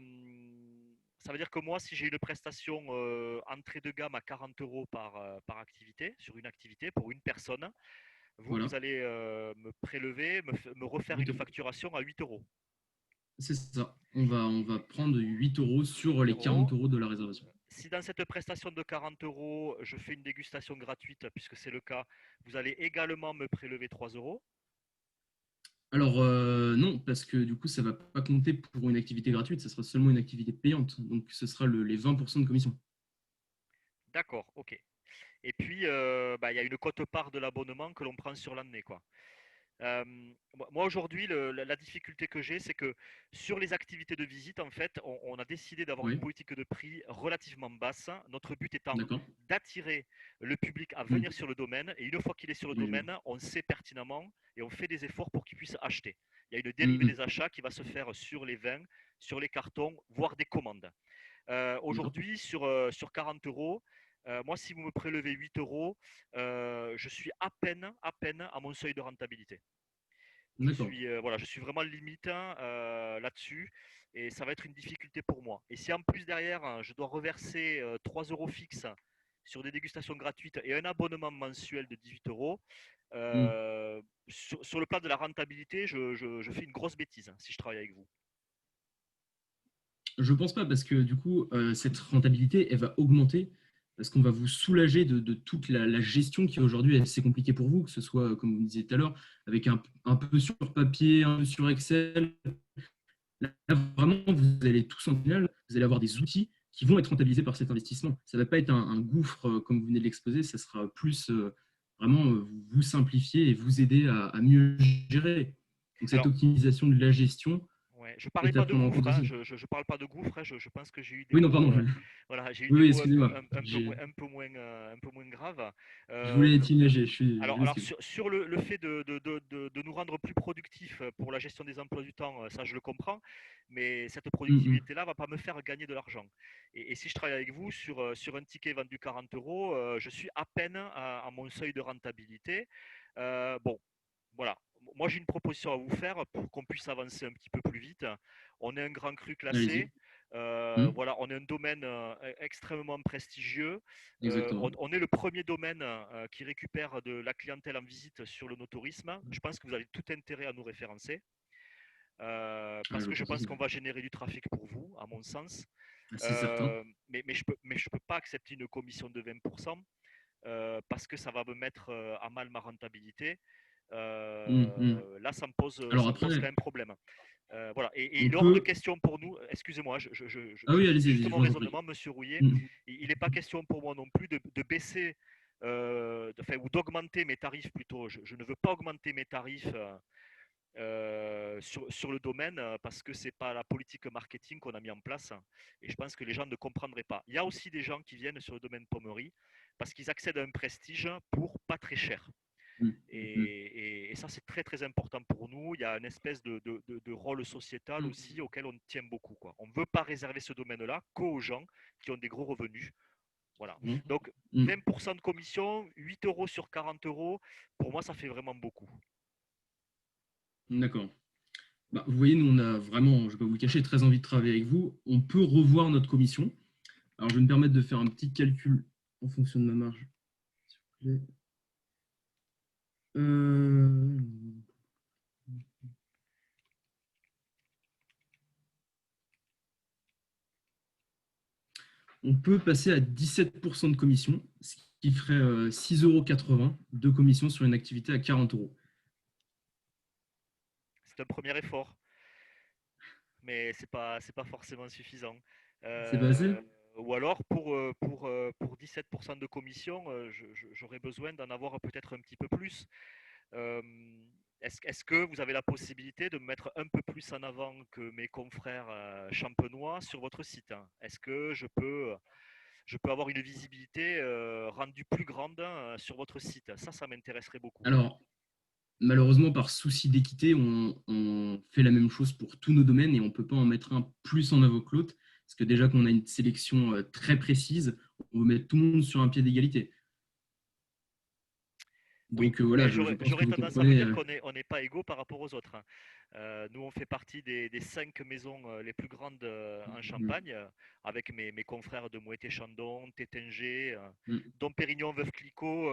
veut dire que moi, si j'ai une prestation entrée de gamme à 40 € par activité, sur une activité, pour une personne, vous, Voilà, vous allez me prélever, me refaire 8 une €. facturation à 8 €. C'est ça. On va prendre 8 € sur 8 les 40 euros. € de la réservation. Si dans cette prestation de 40 €, je fais une dégustation gratuite, puisque c'est le cas, vous allez également me prélever 3 €. Alors, non, parce que du coup, ça ne va pas compter pour une activité gratuite, ça sera seulement une activité payante. Donc, ce sera les 20% de commission. D'accord, ok. Et puis, il y a une quote-part de l'abonnement que l'on prend sur l'année, quoi. Euh, Moi aujourd'hui, la difficulté que j'ai, c'est que sur les activités de visite, en fait, on a décidé d'avoir une Oui, politique de prix relativement basse. Notre but étant d'accord. d'attirer le public à Hmm. venir sur le domaine. Et une fois qu'il est sur le Oui, je vois. domaine, on sait pertinemment et on fait des efforts pour qu'il puisse acheter. Il y a une dérive Hmm. des achats qui va se faire sur les vins, sur les cartons, voire des commandes. D'accord. Aujourd'hui, sur 40 €, moi, si vous me prélevez 8 €, je suis à peine à mon seuil de rentabilité. D'accord. Voilà, je suis vraiment limite là-dessus et ça va être une difficulté pour moi. Et si en plus derrière, je dois reverser 3 € fixes sur des dégustations gratuites et un abonnement mensuel de 18 €, Hmm. sur le plan de la rentabilité, je fais une grosse bêtise si je travaille avec vous. Je pense pas, parce que du coup, cette rentabilité, elle va augmenter, parce qu'on va vous soulager de toute la gestion qui aujourd'hui est assez compliquée pour vous, que ce soit, comme vous me disiez tout à l'heure, avec un peu sur papier, un peu sur Excel. Là, vraiment, vous allez tous en final, vous allez avoir des outils qui vont être rentabilisés par cet investissement. Ça ne va pas être un gouffre comme vous venez de l'exposer, ça sera plus vraiment vous simplifier et vous aider à mieux gérer. Donc cette Alors, optimisation de la gestion ouais, je parlais est à pas de prendre en compte gouffre, hein, aussi. je parle pas de gouffre, hein, je pense que j'ai eu des Oui, non, mots, pardon. voilà, j'ai eu Oui, des oui, mots excusez-moi. un peu moins graves. Je voulais Euh, être imagé, je alors m'excuse. sur le fait de nous rendre plus productifs pour la gestion des emplois du temps, ça je le comprends, mais cette productivité-là va pas me faire gagner de l'argent. Et si je travaille avec vous sur un ticket vendu 40 euros, je suis à peine à mon seuil de rentabilité. Bon, voilà. Moi, j'ai une proposition à vous faire pour qu'on puisse avancer un petit peu plus vite. On est un grand cru classé. Allez-y. Hum, Voilà, on est un domaine extrêmement prestigieux. Exactement. On est le premier domaine qui récupère de la clientèle en visite sur le no-tourisme. Je pense que vous avez tout intérêt à nous référencer Ah, parce je que je pense pense aussi. qu'on va générer du trafic pour vous, à mon sens. Ah, c'est certain. Mais je peux pas accepter une commission de 20% parce que ça va me mettre à mal ma rentabilité. Hum. Là, Alors ça me pose après, quand même problème. Voilà. Et on il est hors de peut. question pour nous, excusez-moi, Ah je oui, finis allez-y, juste je mon vous en prie. raisonnement, monsieur Rouillet. Hum, Il n'est pas question pour moi non plus de baisser ou d'augmenter mes tarifs plutôt. Je ne veux pas augmenter mes tarifs sur le domaine parce que c'est pas la politique marketing qu'on a mis en place et je pense que les gens ne comprendraient pas. Il y a aussi des gens qui viennent sur le domaine pommerie parce qu'ils accèdent à un prestige pour pas très cher. hum. Et ça, c'est très très important pour nous. Il y a une espèce de rôle sociétal Hum, aussi auquel on tient beaucoup, quoi. On ne veut pas réserver ce domaine-là qu'aux gens qui ont des gros revenus. Voilà. hum, Donc, hum. 20% de commission, 8 euros sur 40 euros, pour moi, ça fait vraiment beaucoup. D'accord. Bah, vous voyez, nous, on a vraiment, je ne vais pas vous le cacher, très envie de travailler avec vous. On peut revoir notre commission. Alors, je vais me permettre de faire un petit calcul en fonction de ma marge, s'il vous plaît. Euh, On peut passer à 17% de commission, ce qui ferait 6,80 € de commission sur une activité à 40 euros. C'est un premier effort, mais c'est pas forcément suffisant. C'est pas assez? Ou alors pour 17% de commission, j'aurais besoin d'en avoir peut-être un petit peu plus. Euh, est-ce que vous avez la possibilité de me mettre un peu plus en avant que mes confrères champenois sur votre site, hein? Est-ce que je peux avoir une visibilité rendue plus grande sur votre site? Ça m'intéresserait beaucoup. Alors, malheureusement, par souci d'équité, on fait la même chose pour tous nos domaines et on ne peut pas en mettre un plus en avant que l'autre. Parce que déjà qu'on a une sélection très précise, on veut mettre tout le monde sur un pied d'égalité. Oui, Donc voilà, mais je pense que j'aurais vous tendance à vous comprenez. dire qu'on n'est pas égaux par rapport aux autres, hein. Nous, on fait partie des 5 maisons les plus grandes en Mm, Champagne, avec mes confrères de Moët-et-Chandon, Tétinger, mm, Dom Pérignon, Veuve Clicquot.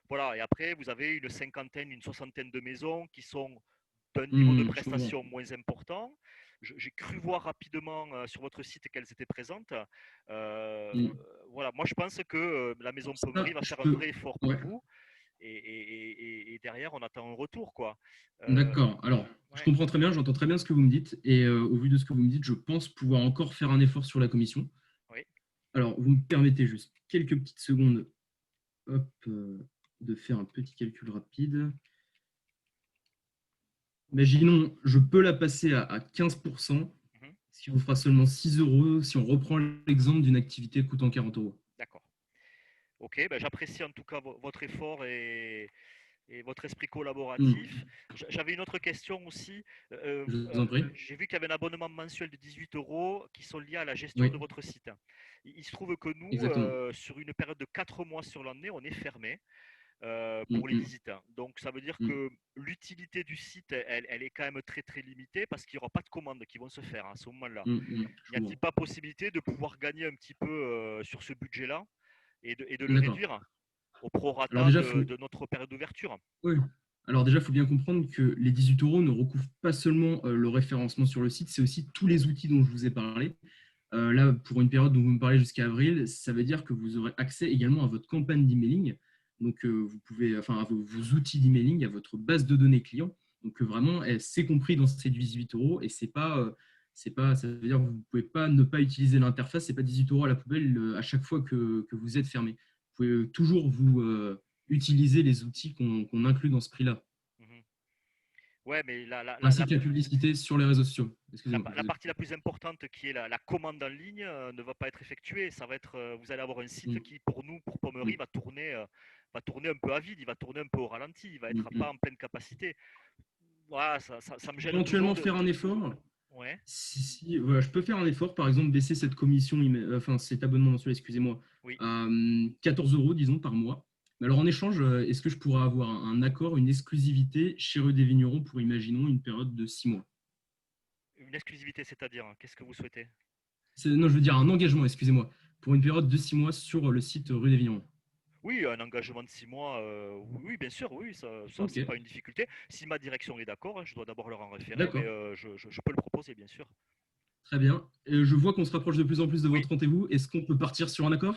Voilà. Et après, vous avez une cinquantaine, une soixantaine de maisons qui sont d'un niveau de je comprends. prestation moins important. J'ai cru voir rapidement sur votre site qu'elles étaient présentes. Euh, Mm. voilà, moi je pense que la maison Alors Pommery ça, va je faire un peux. vrai effort pour Ouais, vous et derrière, on attend un retour, quoi. Euh, d'accord. Alors, je ouais, comprends très bien, j'entends très bien ce que vous me dites. Et au vu de ce que vous me dites, je pense pouvoir encore faire un effort sur la commission. oui, Alors, vous me permettez juste quelques petites secondes, hop, de faire un petit calcul rapide. Imaginons, je peux la passer à 15%, mhm, ce qui vous fera seulement 6 euros si on reprend l'exemple d'une activité coûtant 40 euros. d'accord. Ok, ben, j'apprécie en tout cas votre effort et votre esprit Hmm, collaboratif. J'avais une autre question aussi. je vous en prie. J'ai vu qu'il y avait un abonnement mensuel de 18 euros qui sont liés à la gestion Oui, de votre site. Il se trouve que nous, exactement. sur une période de 4 mois sur l'année, on est fermé Hmm, pour les hmm, visites. Donc ça veut dire hmm. que l'utilité du site, elle est quand même très très limitée parce qu'il n'y aura pas de commandes qui vont se faire à ce moment-là. Je N'y a-t-il comprends. pas possibilité de pouvoir gagner un petit peu sur ce budget-là et de le D'accord. réduire au Alors prorata déjà, faut, de notre période d'ouverture? oui. Alors déjà, faut bien comprendre que les 18 euros ne recouvrent pas seulement le référencement sur le site, c'est aussi tous les outils dont je vous ai parlé. Là, pour une période dont vous me parlez jusqu'à avril, ça veut dire que vous aurez accès également à votre campagne d'emailing. Donc, vous pouvez, enfin, à vos outils d'emailing, à votre base de données clients. Donc, vraiment, c'est compris dans ces 18 euros et c'est pas, Ça veut dire que vous ne pouvez pas ne pas utiliser l'interface. Ce n'est pas 18 € à la poubelle à chaque fois que vous êtes fermé. Vous pouvez toujours utiliser les outils qu'on inclut dans ce prix-là. Mhm. Ouais, mais Ainsi que la publicité sur les réseaux sociaux. Excusez-moi. la partie la plus importante qui est la commande en ligne ne va pas être effectuée. Ça va être, vous allez avoir un site qui, pour nous, pour Pommery, va tourner un peu à vide, il va tourner un peu au ralenti, il va être pas en pleine capacité. Voilà, ça me gêne Éventuellement toujours. faire un effort. Ouais. Voilà, je peux faire un effort, par exemple, baisser cette commission, cet abonnement mensuel, excusez-moi, Oui. à 14 €, disons, par mois. Mais alors, en échange, est-ce que je pourrais avoir un accord, une exclusivité chez Rue des Vignerons pour, imaginons, une période de 6 mois? Une exclusivité, c'est-à-dire, qu'est-ce que vous souhaitez? Non, je veux dire un engagement, excusez-moi, pour une période de 6 mois sur le site Rue des Vignerons. Oui, un engagement de 6 mois, oui, bien sûr, oui, ça Ok, c'est pas une difficulté. Si ma direction est d'accord, hein, je dois d'abord leur en référer, mais d'accord, je peux le proposer, bien sûr. très bien. Je vois qu'on se rapproche de plus en plus de Oui, votre rendez-vous. Est-ce qu'on peut partir sur un accord?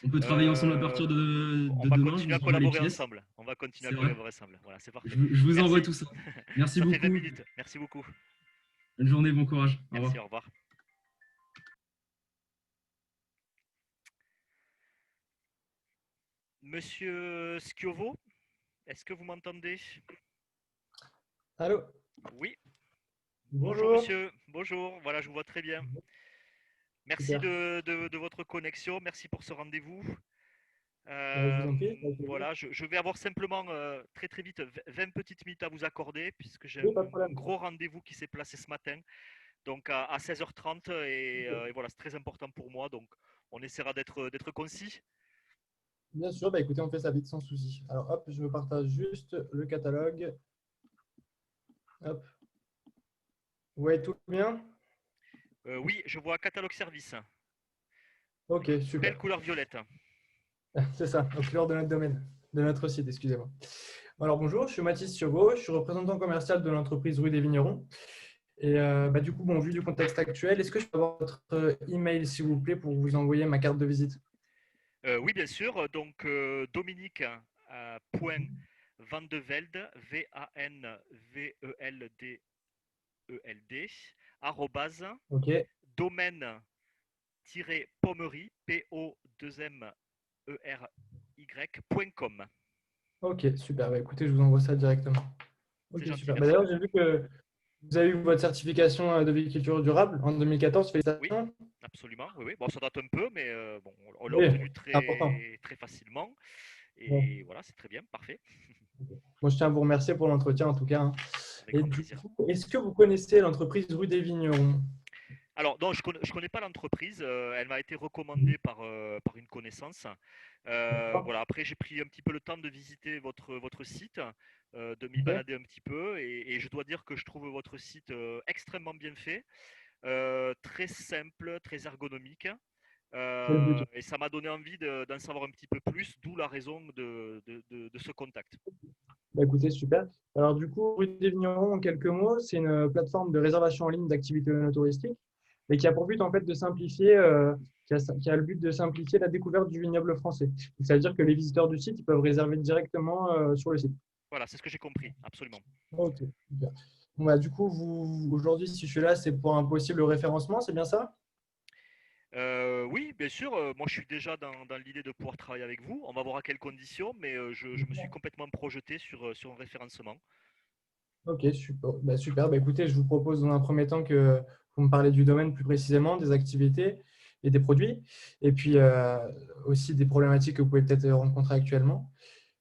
On peut travailler ensemble à euh, partir on de va demain, je continuer à vous envoie les collaborer pièces. ensemble. On va continuer à C'est vrai. collaborer ensemble. Voilà, c'est parfait. Je vous envoie Merci. tout ça. Merci Ça fait 20 beaucoup. minutes. Merci beaucoup. Bonne journée, bon courage. Au Merci, revoir. au revoir. Monsieur Sciovo, est-ce que vous m'entendez? Allô? Oui. Bonjour Bonjour. monsieur. Bonjour. Voilà, je vous vois très bien. Merci Super. de votre connexion. Merci pour ce rendez-vous. Je vous en prie. Avec plaisir. Voilà, je vais avoir simplement très très vite 20 petites minutes à vous accorder puisque j'ai Oui, pas de un problème. gros rendez-vous qui s'est placé ce matin, donc à 16h30 et voilà, c'est très important pour moi, donc on essaiera d'être concis. Bien sûr, bah écoutez, on fait ça vite sans souci. Alors hop, je me partage juste le catalogue. Hop. Vous voyez tout bien? Oui, je vois catalogue service. Ok, Belle super. couleur violette. C'est ça, aux couleurs de notre domaine, de notre site, excusez-moi. Alors bonjour, je suis Mathis Chauveau, je suis représentant commercial de l'entreprise Rue des Vignerons. Et du coup, bon, vu du contexte actuel, est-ce que je peux avoir votre email, s'il vous plaît, pour vous envoyer ma carte de visite? Oui, bien sûr. Donc Dominique point Vandevelde, VANVELDELD, arrobase Ok, domaine-pommery, PO2MERY.com. ok, super. Bah, écoutez, je vous envoie ça directement. C'est Ok, gentil, super. Bah, merci. d'ailleurs, j'ai vu que vous avez eu votre certification de viticulture durable en 2014. Oui, Félicitations. absolument. Oui, oui. Bon, ça date un peu, mais bon, on l'a Oui, obtenu c'est important. très, très facilement. Bon. Et voilà, c'est très bien, parfait. Moi, je tiens à vous remercier pour l'entretien, en tout cas, hein. Avec Et grand du plaisir. coup, est-ce que vous connaissez l'entreprise Rue des Vignerons? Alors, non, je connais pas l'entreprise. Elle m'a été recommandée par une connaissance. D'accord. Voilà. Après, j'ai pris un petit peu le temps de visiter votre site, de m'y Ok. balader un petit peu, et je dois dire que je trouve votre site extrêmement bien fait, très simple, très ergonomique. C'est le but. Et ça m'a donné envie d'en savoir un petit peu plus, d'où la raison de ce contact. Bah, écoutez, super. Alors, du coup, Rue des Vignerons, en quelques mots, c'est une plateforme de réservation en ligne d'activités touristiques et qui a pour but, en fait, de simplifier, qui a le but de simplifier la découverte du vignoble français. C'est-à-dire que les visiteurs du site, ils peuvent réserver directement sur le site. Voilà, c'est ce que j'ai compris, absolument. Ok, super. Bon, bah, du coup, vous, aujourd'hui, si je suis là, c'est pour un possible référencement, c'est bien ça? Oui, bien sûr. Moi, je suis déjà dans l'idée de pouvoir travailler avec vous. On va voir à quelles conditions, mais je me suis complètement projeté sur un référencement. Ok, super. Bah, super. Bah, écoutez, je vous propose dans un premier temps que vous me parlez du domaine plus précisément, des activités et des produits, et puis aussi des problématiques que vous pouvez peut-être rencontrer actuellement.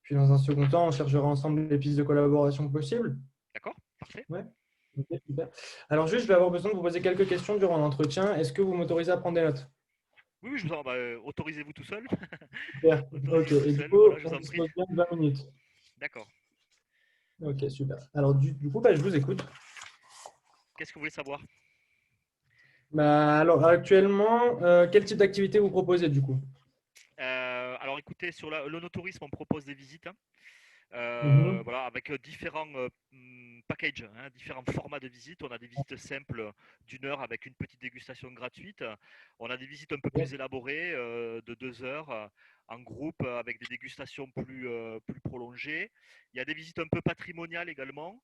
Puis dans un second temps, on cherchera ensemble les pistes de collaboration possibles. D'accord? Parfait. Ouais. Ok, super. Alors juste, je vais avoir besoin de vous poser quelques questions durant l'entretien. Est-ce que vous m'autorisez à prendre des notes? Oui, oui, je vous en autorisez-vous tout seul. Super. Ok. Autorisez-vous tout Et du seul. coup, Voilà, je vous on en prie. dispose bien de 20 minutes. D'accord. Ok, super. Alors du coup, bah, je vous écoute. Qu'est-ce que vous voulez savoir? Bah, alors actuellement, quel type d'activité vous proposez du coup? Alors, écoutez, sur l'onotourisme, on propose des visites, hein. Mhm. voilà, avec différents packages, hein, différents formats de visites. On a des visites simples d'1 heure avec une petite dégustation gratuite. On a des visites un peu plus élaborées de 2 heures en groupe avec des dégustations plus prolongées. Il y a des visites un peu patrimoniales également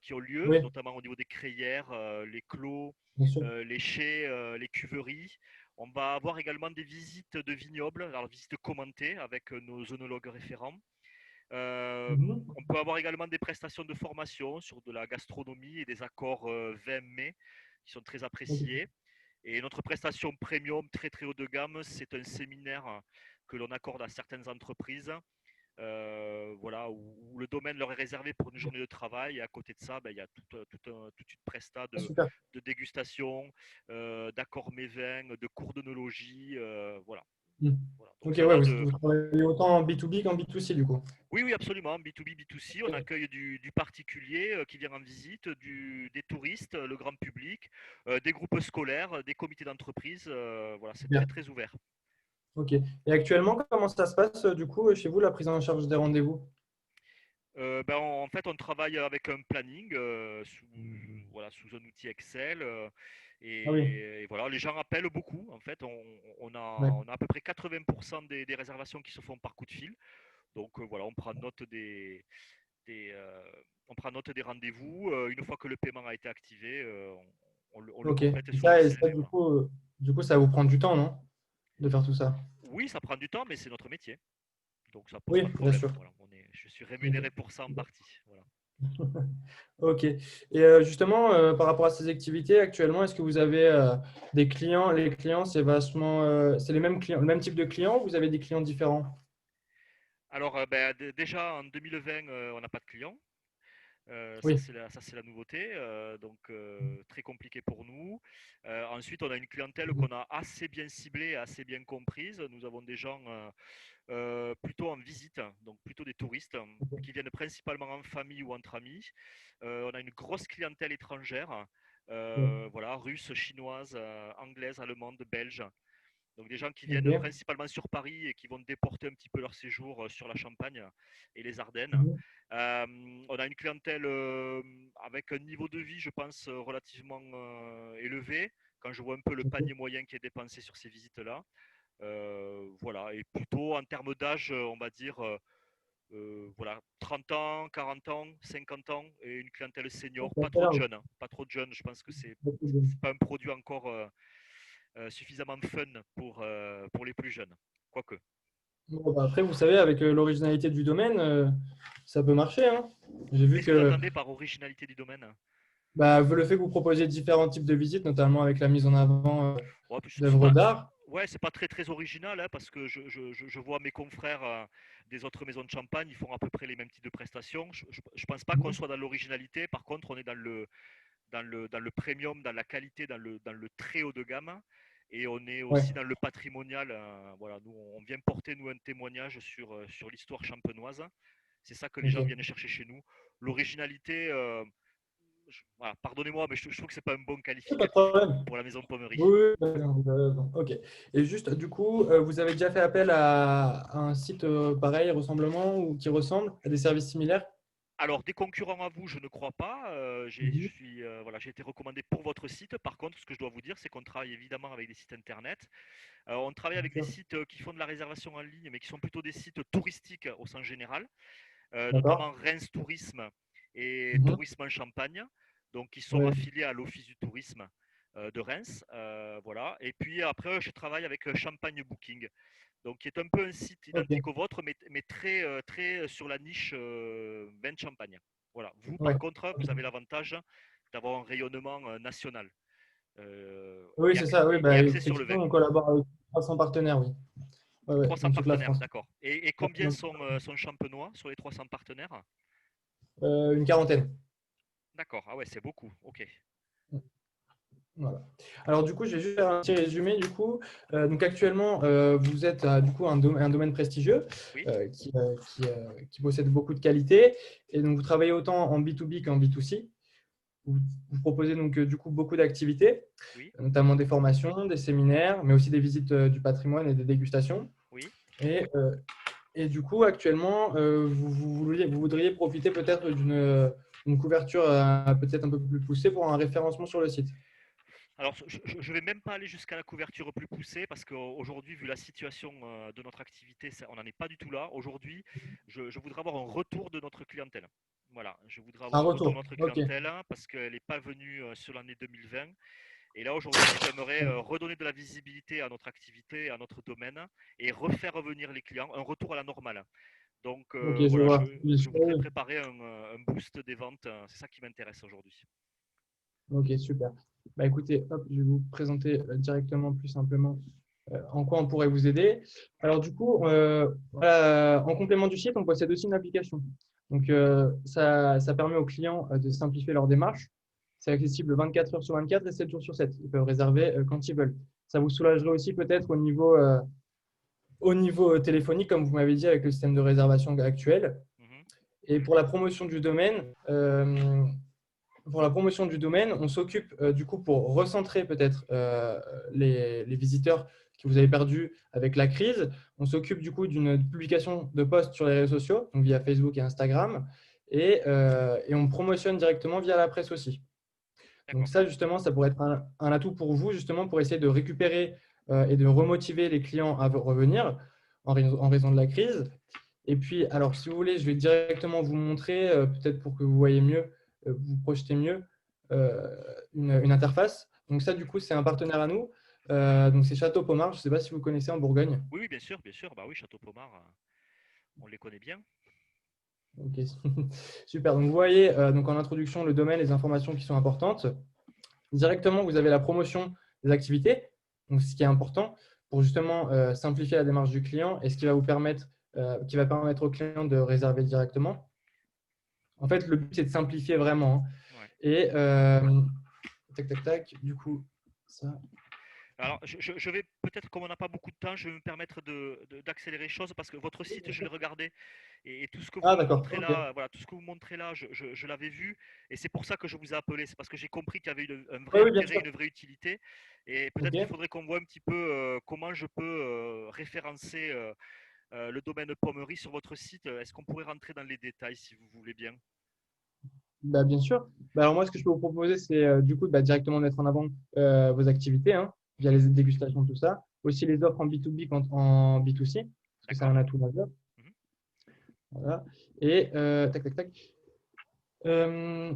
qui ont lieu, Oui, notamment au niveau des crayères, les clos, bien sûr. les chais, les cuveries. On va avoir également des visites de vignobles, alors visites commentées avec nos œnologues référents. Euh, Mhm. on peut avoir également des prestations de formation sur de la gastronomie et des accords vin mai qui sont très Ok. appréciés. Et notre prestation premium très très haut de gamme, c'est un séminaire que l'on accorde à certaines entreprises, voilà, où le domaine leur est réservé pour une journée de travail. Et à côté de ça, ben, il y a toute une presta Ah, de, super. de dégustation, d'accords mévins, de cours d'œnologie, voilà. Mhm. Voilà. Donc Ok, ça ouais, va vous de, travaillez autant en B2B qu'en B2C du coup. oui, oui, absolument. B2B, B2C, on accueille du particulier qui vient en visite, des touristes, le grand public, des groupes scolaires, des comités d'entreprise. Voilà, c'est très, Bien. très ouvert. Ok. Et actuellement, comment ça se passe du coup chez vous, la prise en charge des rendez-vous? Ben, en fait, on travaille avec un planning voilà, sous un outil Excel. Ah oui, Et voilà, les gens appellent beaucoup. En fait, ouais. on a à peu près 80% des réservations qui se font par coup de fil. Donc voilà, des, euh, on prend note des rendez-vous. Une fois que le paiement a été activé, on le Ok. complète Et sur ça, Excel. Et voilà. du coup, ça vous prend du temps, non? De faire tout ça? Oui, ça prend du temps, mais c'est notre métier. Donc ça pose Oui, pas de bien problème. sûr. Voilà, je suis Ok. rémunéré pour ça en partie. Voilà. Ok. Et justement, par rapport à ces activités, actuellement, est-ce que vous avez des clients? Les clients, c'est vachement, c'est les mêmes clients, le même type de clients ou vous avez des clients différents? Alors, ben, déjà en 2020, on n'a pas de clients. Oui. Ça, c'est la nouveauté. Donc, très compliqué pour nous. Ensuite, on a une clientèle Mhm. qu'on a assez bien ciblée, assez bien comprise. Nous avons des gens plutôt en visite, donc plutôt des touristes qui viennent principalement en famille ou entre amis. On a une grosse clientèle étrangère, voilà, russe, chinoise, anglaise, allemande, belge. Donc des gens qui viennent Ok. principalement sur Paris et qui vont déporter un petit peu leur séjour sur la Champagne et les Ardennes. Mhm. On a une clientèle avec un niveau de vie, je pense, relativement élevé. Quand je vois un peu le Ok. panier moyen qui est dépensé sur ces visites-là, voilà, et plutôt en termes d'âge, on va dire voilà, 30 ans, 40 ans, 50 ans, et une clientèle senior, Ça pas fait trop de large. jeunes, hein, pas trop de jeunes. Je pense que Beaucoup de- c'est pas un produit encore suffisamment fun pour les plus jeunes. Quoique. Bon, bah, après, vous savez, avec l'originalité du domaine, ça peut marcher, hein. J'ai vu Qu'est-ce que vous que attendez par originalité du domaine? bah, le fait que vous proposiez différents types de visites, notamment avec la mise en avant Ouais, d'œuvres d'art. ouais, c'est pas très très original hein, parce que je vois mes confrères des autres maisons de champagne, ils font à peu près les mêmes types de prestations. Je pense pas qu'on Mhm. soit dans l'originalité. Par contre, on est dans le premium, dans la qualité, dans le très haut de gamme. Et on est Ouais. aussi dans le patrimonial. Voilà, nous, on vient porter nous un témoignage sur l'histoire champenoise. C'est ça que les gens Ok. viennent chercher chez nous. L'originalité, voilà, pardonnez-moi, mais je trouve que c'est pas un bon Pas de qualificatif problème. pour la maison de pommerie. Oui, oui, vous avez raison. Ok. Et juste, du coup, vous avez déjà fait appel à un site pareil, ressemblement ou qui ressemble à des services similaires? Alors, des concurrents à vous, je ne crois pas. Mhm. Voilà, j'ai été recommandé pour votre site. Par contre, ce que je dois vous dire, c'est qu'on travaille évidemment avec des sites internet. On travaille Bien avec des sûr. sites qui font de la réservation en ligne, mais qui sont plutôt des sites touristiques au sens général, D'accord. notamment Reims Tourisme et Mhm. Tourisme en Champagne, donc qui sont Ouais. affiliés à l'Office du tourisme de Reims. Voilà. Et puis après, je travaille avec Champagne Booking, donc qui est un peu un site identique Ok. au vôtre, mais très, très sur la niche vin de champagne. Voilà. Vous, par Ouais. contre, Ok. vous avez l'avantage d'avoir un rayonnement national Oui, c'est ça. Oui, et bah, axé sur le effectivement, vin. on collabore avec 300 partenaires, oui. Ouais, ouais, 300 dans toute la partenaires, France. d'accord. Et combien sont champenois sur les 300 partenaires? Une quarantaine. D'accord, ah ouais, c'est beaucoup, ok. Voilà. Alors du coup, je vais juste faire un petit résumé. Du coup, donc actuellement, vous êtes du coup un domaine prestigieux Oui, qui possède beaucoup de qualités. Et donc, vous travaillez autant en B2B qu'en B2C. Vous, vous proposez donc du coup beaucoup d'activités, oui, notamment des formations, des séminaires, mais aussi des visites du patrimoine et des dégustations. oui, Et Et du coup, actuellement, vous voudriez profiter peut-être d'une couverture peut-être un peu plus poussée pour un référencement sur le site. Alors, je ne vais même pas aller jusqu'à la couverture plus poussée parce qu'aujourd'hui, vu la situation de notre activité, on n'en est pas du tout là. Aujourd'hui, je voudrais avoir un retour de notre clientèle. Voilà, je voudrais Un avoir un retour de retour. notre Ok. clientèle parce qu'elle n'est pas venue sur l'année 2020. Et là, aujourd'hui, j'aimerais redonner de la visibilité à notre activité, à notre domaine et refaire revenir les clients, un retour à la normale. Donc, Ok, je voilà, vois. je voudrais préparer un boost des ventes. C'est ça qui m'intéresse aujourd'hui. Ok, super. Bah, écoutez, hop, je vais vous présenter directement plus simplement en quoi on pourrait vous aider. Alors du coup, voilà, en complément du site, on possède aussi une application. Donc ça permet aux clients de simplifier leur démarche. C'est accessible 24 heures sur 24 et 7 jours sur 7. Ils peuvent réserver quand ils veulent. Ça vous soulagerait aussi peut-être au niveau téléphonique, comme vous m'avez dit, avec le système de réservation actuel. Mhm. Et pour la promotion du domaine, on s'occupe du coup pour recentrer peut-être les visiteurs que vous avez perdus avec la crise. On s'occupe du coup d'une publication de posts sur les réseaux sociaux, donc via Facebook et Instagram, et on promotionne directement via la presse aussi. Donc D'accord. ça, justement, ça pourrait être un atout pour vous, justement, pour essayer de récupérer et de remotiver les clients à revenir en raison de la crise. Et puis, alors, si vous voulez, je vais directement vous montrer, peut-être pour que vous voyez mieux, vous projetez mieux, euh, une interface. Donc ça, du coup, c'est un partenaire à nous. Donc c'est Château Pomard. Je ne sais pas si vous connaissez en Bourgogne. Oui, oui, bien sûr, bien sûr. Bah oui, Château Pomard, on les connaît bien. Ok, super. Donc vous voyez, donc en introduction, le domaine, les informations qui sont importantes. Directement, vous avez la promotion des activités, donc ce qui est important pour justement simplifier la démarche du client et ce qui va vous permettre, qui va permettre au client de réserver directement. En fait, le but, c'est de simplifier vraiment, hein. Ouais. Et tac, tac, tac, du coup, ça. Alors, je vais peut-être, comme on n'a pas beaucoup de temps, je vais me permettre d'accélérer les choses parce que votre Oui, site, bien je sûr. l'ai regardé et tout ce que vous Ah, me d'accord, montrez ok. là, voilà, tout ce que vous montrez là, je l'avais vu et c'est pour ça que je vous ai appelé. C'est parce que j'ai compris qu'il y avait un vrai Oui, oui, bien intérêt, sûr. une vraie utilité et Ok. peut-être qu'il faudrait qu'on voit un petit peu comment je peux référencer le domaine pommerie sur votre site. Est-ce qu'on pourrait rentrer dans les détails si vous voulez bien? Bah, bien sûr. Bah, alors moi, ce que je peux vous proposer, c'est du coup directement mettre en avant vos activités hein, via les dégustations, tout ça. Aussi les offres en B2B en B2C, parce que c'est D'accord. un atout majeur. Mhm. Voilà. Et tac, tac, tac. Euh,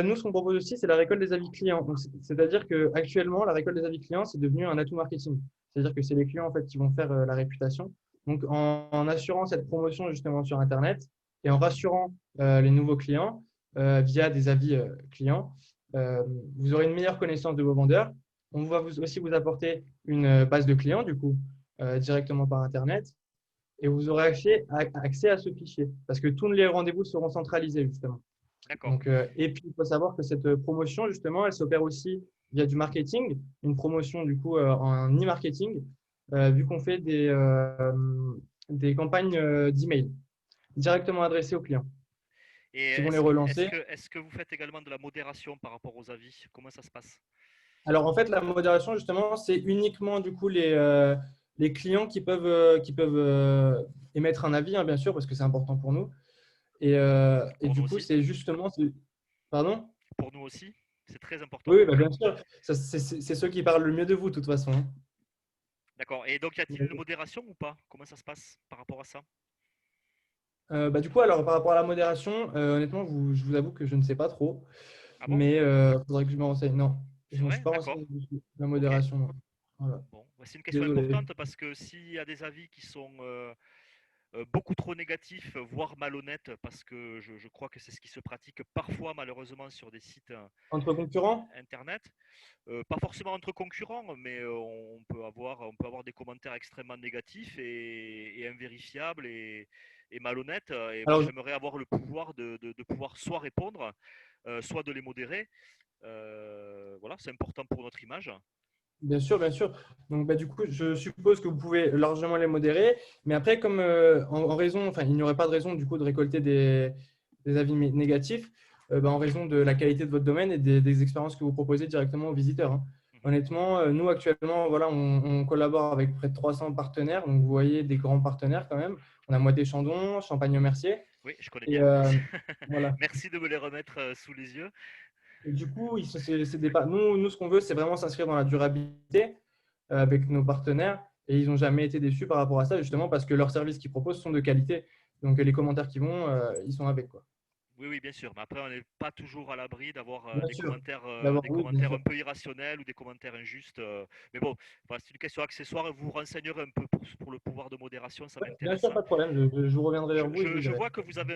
nous, ce qu'on propose aussi, c'est la récolte des avis clients. Donc, c'est-à-dire qu'actuellement, la récolte des avis clients, c'est devenu un atout marketing. C'est-à-dire que c'est les clients en fait, qui vont faire la réputation. Donc, en assurant cette promotion justement sur Internet et en rassurant les nouveaux clients via des avis clients, vous aurez une meilleure connaissance de vos vendeurs. On va aussi vous apporter une base de clients, du coup, directement par Internet. Et vous aurez accès à ce fichier parce que tous les rendez-vous seront centralisés, justement. D'accord. Donc, et puis, il faut savoir que cette promotion, justement, elle s'opère aussi via du marketing, une promotion du coup en e-marketing, vu qu'on fait des campagnes d'email directement adressées aux clients Et qui vont les relancer. est-ce que vous faites également de la modération par rapport aux avis? Comment ça se passe? Alors, en fait, la modération, justement, c'est uniquement du coup les clients qui peuvent émettre un avis, hein, bien sûr, parce que c'est important pour nous. Et Pour nous du coup, aussi? c'est justement. Pardon? Pour nous aussi? C'est très important. Oui, bah, bien sûr. C'est ceux qui parlent le mieux de vous, de toute façon, hein. D'accord. Et donc, y a-t-il une modération ou pas? Comment ça se passe par rapport à ça? Bah, du coup, alors par rapport à la modération, honnêtement, je vous avoue que je ne sais pas trop, Ah bon? mais il faudrait que je me renseigne. Non, je C'est ne me suis vrai? pas D'accord. renseigné dessus. La Ok. modération, non. Voilà. Bon, bah, c'est une question Désolé. importante parce que s'il y a des avis qui sont beaucoup trop négatifs, voire malhonnêtes, parce que je crois que c'est ce qui se pratique parfois malheureusement sur des sites Entre concurrents? internet, pas forcément entre concurrents, mais on peut avoir des commentaires extrêmement négatifs et invérifiables et malhonnêtes. Et moi, Alors, j'aimerais avoir le pouvoir de pouvoir soit répondre, soit de les modérer. Voilà, c'est important pour notre image. bien sûr, bien sûr. Donc, bah, du coup, je suppose que vous pouvez largement les modérer, mais après, comme en raison, enfin, il n'y aurait pas de raison du coup de récolter des avis négatifs, bah, en raison de la qualité de votre domaine et des expériences que vous proposez directement aux visiteurs, hein. Mhm. Honnêtement, nous actuellement, voilà, on collabore avec près de 300 partenaires. Donc, vous voyez des grands partenaires quand même. On a Moët Chandon, Champagne-Mercier. Oui, je connais Et bien. voilà. Merci de me les remettre sous les yeux. Et du coup, nous, ce qu'on veut, c'est vraiment s'inscrire dans la durabilité avec nos partenaires. Et ils n'ont jamais été déçus par rapport à ça, justement parce que leurs services qu'ils proposent sont de qualité. Donc, les commentaires qui vont, ils sont avec, quoi. Oui, oui, bien sûr. Mais après, on n'est pas toujours à l'abri d'avoir Bien sûr. des Oui, bien commentaires sûr. un peu irrationnels ou des commentaires injustes. Mais bon, voilà, c'est une question accessoire. Vous vous renseignerez un peu pour le pouvoir de modération, ça Ouais, bien m'intéresse. sûr, pas de problème. Je vous reviendrai vers vous et je vous Je dirai. vois que vous avez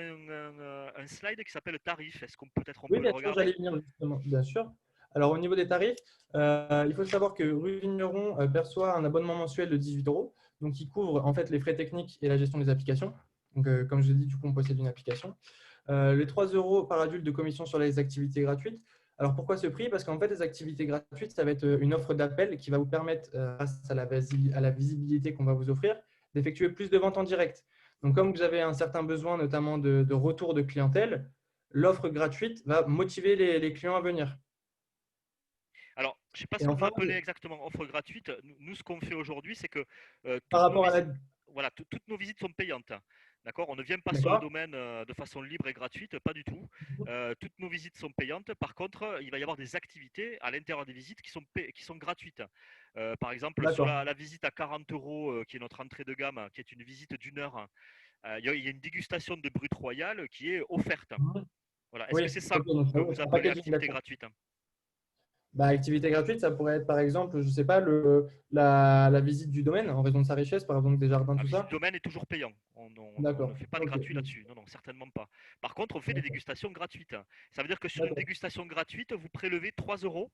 un slide qui s'appelle tarif. Est-ce qu'on peut-être on Oui, peut le bien sûr, j'allais regarder? venir justement, bien sûr. Alors, au niveau des tarifs, il faut savoir que Rue Vigneron perçoit un abonnement mensuel de 18 euros. Donc, il couvre en fait les frais techniques et la gestion des applications. Donc, comme je l'ai dit, du coup, on possède une application. Les 3 euros par adulte de commission sur les activités gratuites. Alors, pourquoi ce prix? Parce qu'en fait, les activités gratuites, ça va être une offre d'appel qui va vous permettre, grâce à la visibilité qu'on va vous offrir, d'effectuer plus de ventes en direct. Donc, comme vous avez un certain besoin, notamment de retour de clientèle, l'offre gratuite va motiver les clients à venir. Alors, je ne sais pas Et ce que vous enfin, appelez exactement offre gratuite. Nous, ce qu'on fait aujourd'hui, c'est que par toutes nos rapport à la… visites, voilà, toutes nos visites sont payantes. D'accord? On ne vient pas sur le D'accord. domaine de façon libre et gratuite, pas du tout. Toutes nos visites sont payantes. Par contre, il va y avoir des activités à l'intérieur des visites qui sont gratuites. Par exemple, sur D'accord. la visite à 40 euros, qui est notre entrée de gamme, qui est une visite d'une heure, il y a une dégustation de Brut Royal qui est offerte. Mhm. Voilà. Est-ce que Oui, c'est ça ok, donc que c'est vous un appelez packaging, activité d'accord. gratuite? Bah, activité gratuite, ça pourrait être par exemple, je ne sais pas, la visite du domaine en raison de sa richesse, par exemple des jardins, La tout visite ça. domaine est toujours payant. On ne D'accord. fait pas de Ok. gratuit là-dessus. Non, non, certainement pas. Par contre, on fait des D'accord. dégustations gratuites. Ça veut dire que sur une D'accord. dégustation gratuite, vous prélevez 3 euros.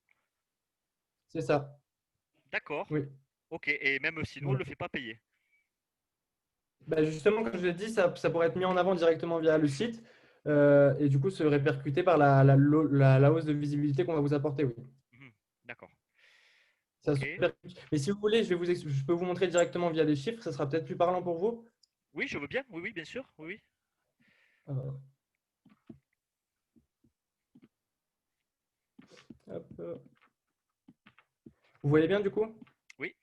C'est ça. D'accord. Oui. Ok. Et même sinon, on ne Voilà. le fait pas payer. Bah, justement, comme je l'ai dit, ça pourrait être mis en avant directement via le site et du coup se répercuter par la hausse de visibilité qu'on va vous apporter. Oui. Mhm. D'accord. Ça Ok. se répercute. Mais si vous voulez, je peux vous montrer directement via des chiffres, ça sera peut-être plus parlant pour vous. Oui, je veux bien. Oui, oui, bien sûr. Oui, oui. Alors, hop, vous voyez bien du coup? Oui.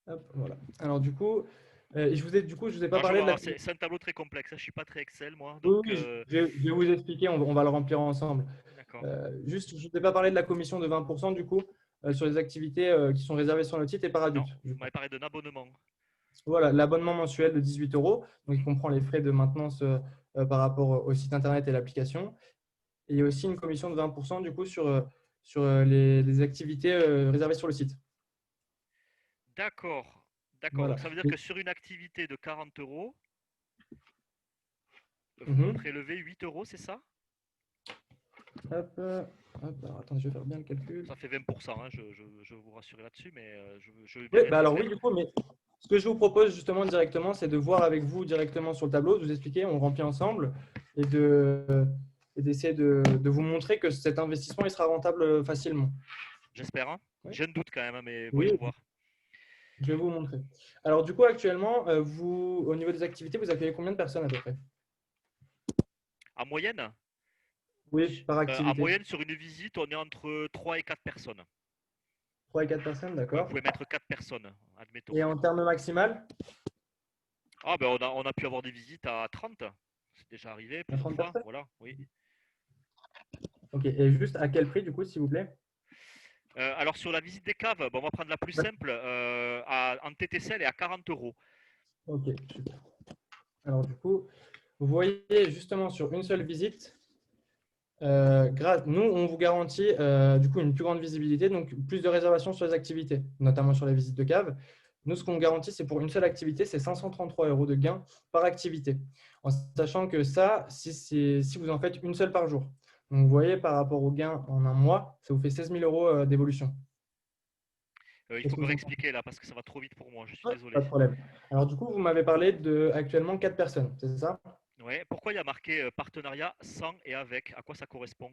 Hop, voilà. Alors du coup, je vous ai pas Alors, je parlé vois. de Alors, l'application. c'est un tableau très complexe. Je ne suis pas très Excel, moi. Oui, Donc, oui, je vais vous expliquer, on va le remplir ensemble. d'accord. Juste, je ne vous ai pas parlé de la commission de 20% du coup sur les activités qui sont réservées sur notre site et par Non, adulte. vous m'avez parlé d'un abonnement. Voilà, l'abonnement mensuel de 18 euros. Donc, il Mhm. comprend les frais de maintenance par rapport au site internet et l'application. Et il y a aussi une commission de 20% du coup sur les activités réservées sur le site. D'accord. D'accord. Voilà. Donc, ça veut dire Et- que sur une activité de 40 euros, vous Mhm. prélevez 8 euros, c'est ça? Hop, hop, alors, attendez, je vais faire bien le calcul. Ça fait 20%, hein, je vous rassure là-dessus, mais je veux Oui, bien bah être alors clair. oui, du coup, mais ce que je vous propose justement directement, c'est de voir avec vous directement sur le tableau, de vous expliquer, on remplit ensemble et d'essayer de vous montrer que cet investissement il sera rentable facilement. J'espère, hein. Oui, J'ai un doute quand même, hein, mais voyons oui, voir. je vais vous montrer. Alors du coup, actuellement, au niveau des activités, vous accueillez combien de personnes à peu près? En moyenne, Oui, par en activité. moyenne, sur une visite, on est entre 3 et 4 personnes. 3 et 4 personnes, Ouais, vous d'accord. pouvez mettre 4 personnes, admettons. Et en termes maximal, Ah, ben on a pu avoir des visites à 30. C'est déjà arrivé à plusieurs 30 fois, personnes? voilà, oui. Ok, et juste à quel prix du coup, s'il vous plaît? Alors sur la visite des caves, bon, on va prendre la plus Ouais. simple. En TTC, elle est à 40 euros. Ok, super. Alors du coup, vous voyez justement sur une seule visite, nous, on vous garantit du coup une plus grande visibilité, donc plus de réservations sur les activités, notamment sur les visites de cave. Nous, ce qu'on garantit, c'est pour une seule activité, c'est 533 euros de gain par activité, en sachant que ça, si vous en faites une seule par jour. Donc, vous voyez, par rapport au gain en un mois, ça vous fait 16 000 euros d'évolution. Il Qu'est-ce faut que me vous en pensez? réexpliquer là parce que ça va trop vite pour moi, je suis Ouais, désolé. pas de problème. Alors, du coup, vous m'avez parlé de actuellement 4 personnes, c'est ça? Ouais. Pourquoi il y a marqué partenariat sans et avec? À quoi ça correspond?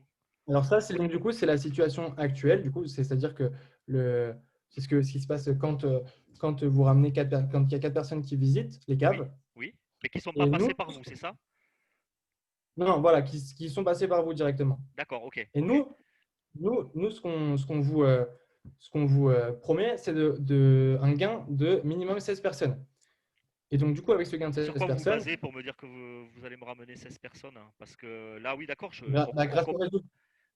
Alors ça, c'est donc du coup, c'est la situation actuelle. Du coup, c'est-à-dire que ce qui se passe quand vous ramenez quand il y a 4 personnes qui visitent les Oui, caves. oui. Mais qui ne sont pas Et passés nous, par vous, c'est ça? non, non, voilà, qui sont passés par vous directement. D'accord, ok, Et ok. nous, ce qu'on vous ce qu'on vous promet, c'est un gain de minimum 16 personnes. Et donc, du coup, avec ce gain de Sur 16 quoi vous vous personnes, basez pour me dire que vous allez me ramener 16 personnes, hein? Parce que là, oui, d'accord, grâce au réseau.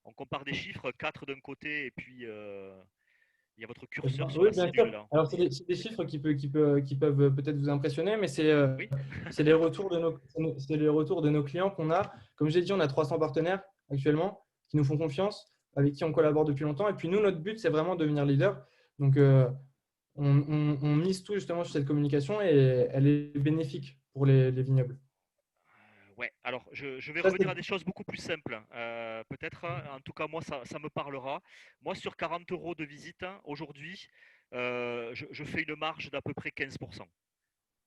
on compare des chiffres, 4 d'un côté, et puis il y a votre curseur sur Oui, la bien cellule, sûr. là. Alors, c'est des chiffres qui peuvent peut-être vous impressionner, mais Oui, c'est les retours c'est les retours de nos clients qu'on a. Comme j'ai dit, on a 300 partenaires actuellement qui nous font confiance, avec qui on collabore depuis longtemps. Et puis, nous, notre but, c'est vraiment de devenir leader. Donc, on mise tout justement sur cette communication et elle est bénéfique pour les vignobles. ouais. Alors, je vais Ça, revenir à des choses beaucoup plus simples. Peut-être, hein, en tout cas, moi, ça me parlera. Moi, sur 40 euros de visite, hein, aujourd'hui, je fais une marge d'à peu près 15%.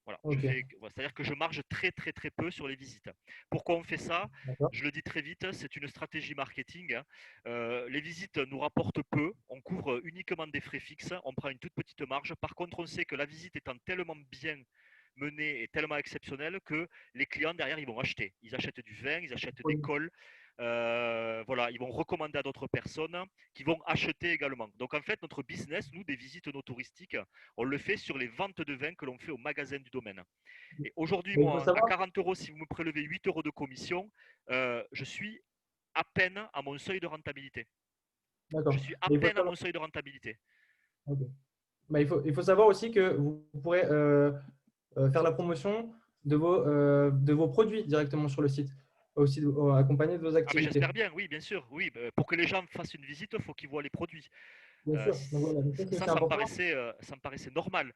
Voilà, ok, c'est-à-dire que je marge très très très peu sur les visites. Pourquoi on fait ça? d'accord. Je le dis très vite, c'est une stratégie marketing, hein. Les visites nous rapportent peu, on couvre uniquement des frais fixes, on prend une toute petite marge. Par contre, on sait que la visite étant tellement bien menée et tellement exceptionnelle que les clients derrière ils vont acheter. Ils achètent du vin, ils achètent des cols, voilà, ils vont recommander à d'autres personnes qui vont acheter également. Donc en fait, notre business, nous, des visites non touristiques, on le fait sur les ventes de vin que l'on fait au magasin du domaine. Et aujourd'hui, Mais il faut moi, à savoir, 40 euros, si vous me prélevez 8 euros de commission, je suis à peine à mon seuil de rentabilité. Je d'accord. suis à Mais il faut peine à savoir, mon seuil de rentabilité. ok. Bah, il faut savoir aussi que vous pourrez faire la promotion de vos produits directement sur le site, aussi accompagné de vos Ah, mais activités. j'espère bien, oui, bien sûr. Oui, pour que les gens fassent une visite, il faut qu'ils voient les produits. Bien sûr. Donc voilà, donc ça, c'est aussi important. Ça me paraissait normal.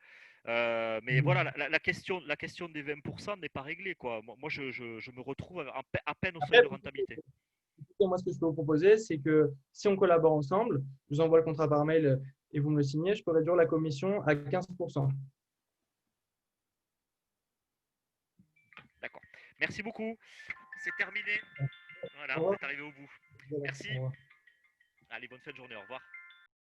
Mais voilà, Mhm. la question des 20% n'est pas réglée, quoi. Moi, je me retrouve à peine au seuil Après, de rentabilité. moi, ce que je peux vous proposer, c'est que si on collabore ensemble, je vous envoie le contrat par mail et vous me le signez, je peux réduire la commission à 15%. D'accord. Merci beaucoup. C'est terminé. Au Voilà, on revoir. est arrivé au bout. Voilà, au Merci. revoir. Allez, bonne fin de journée. Au revoir.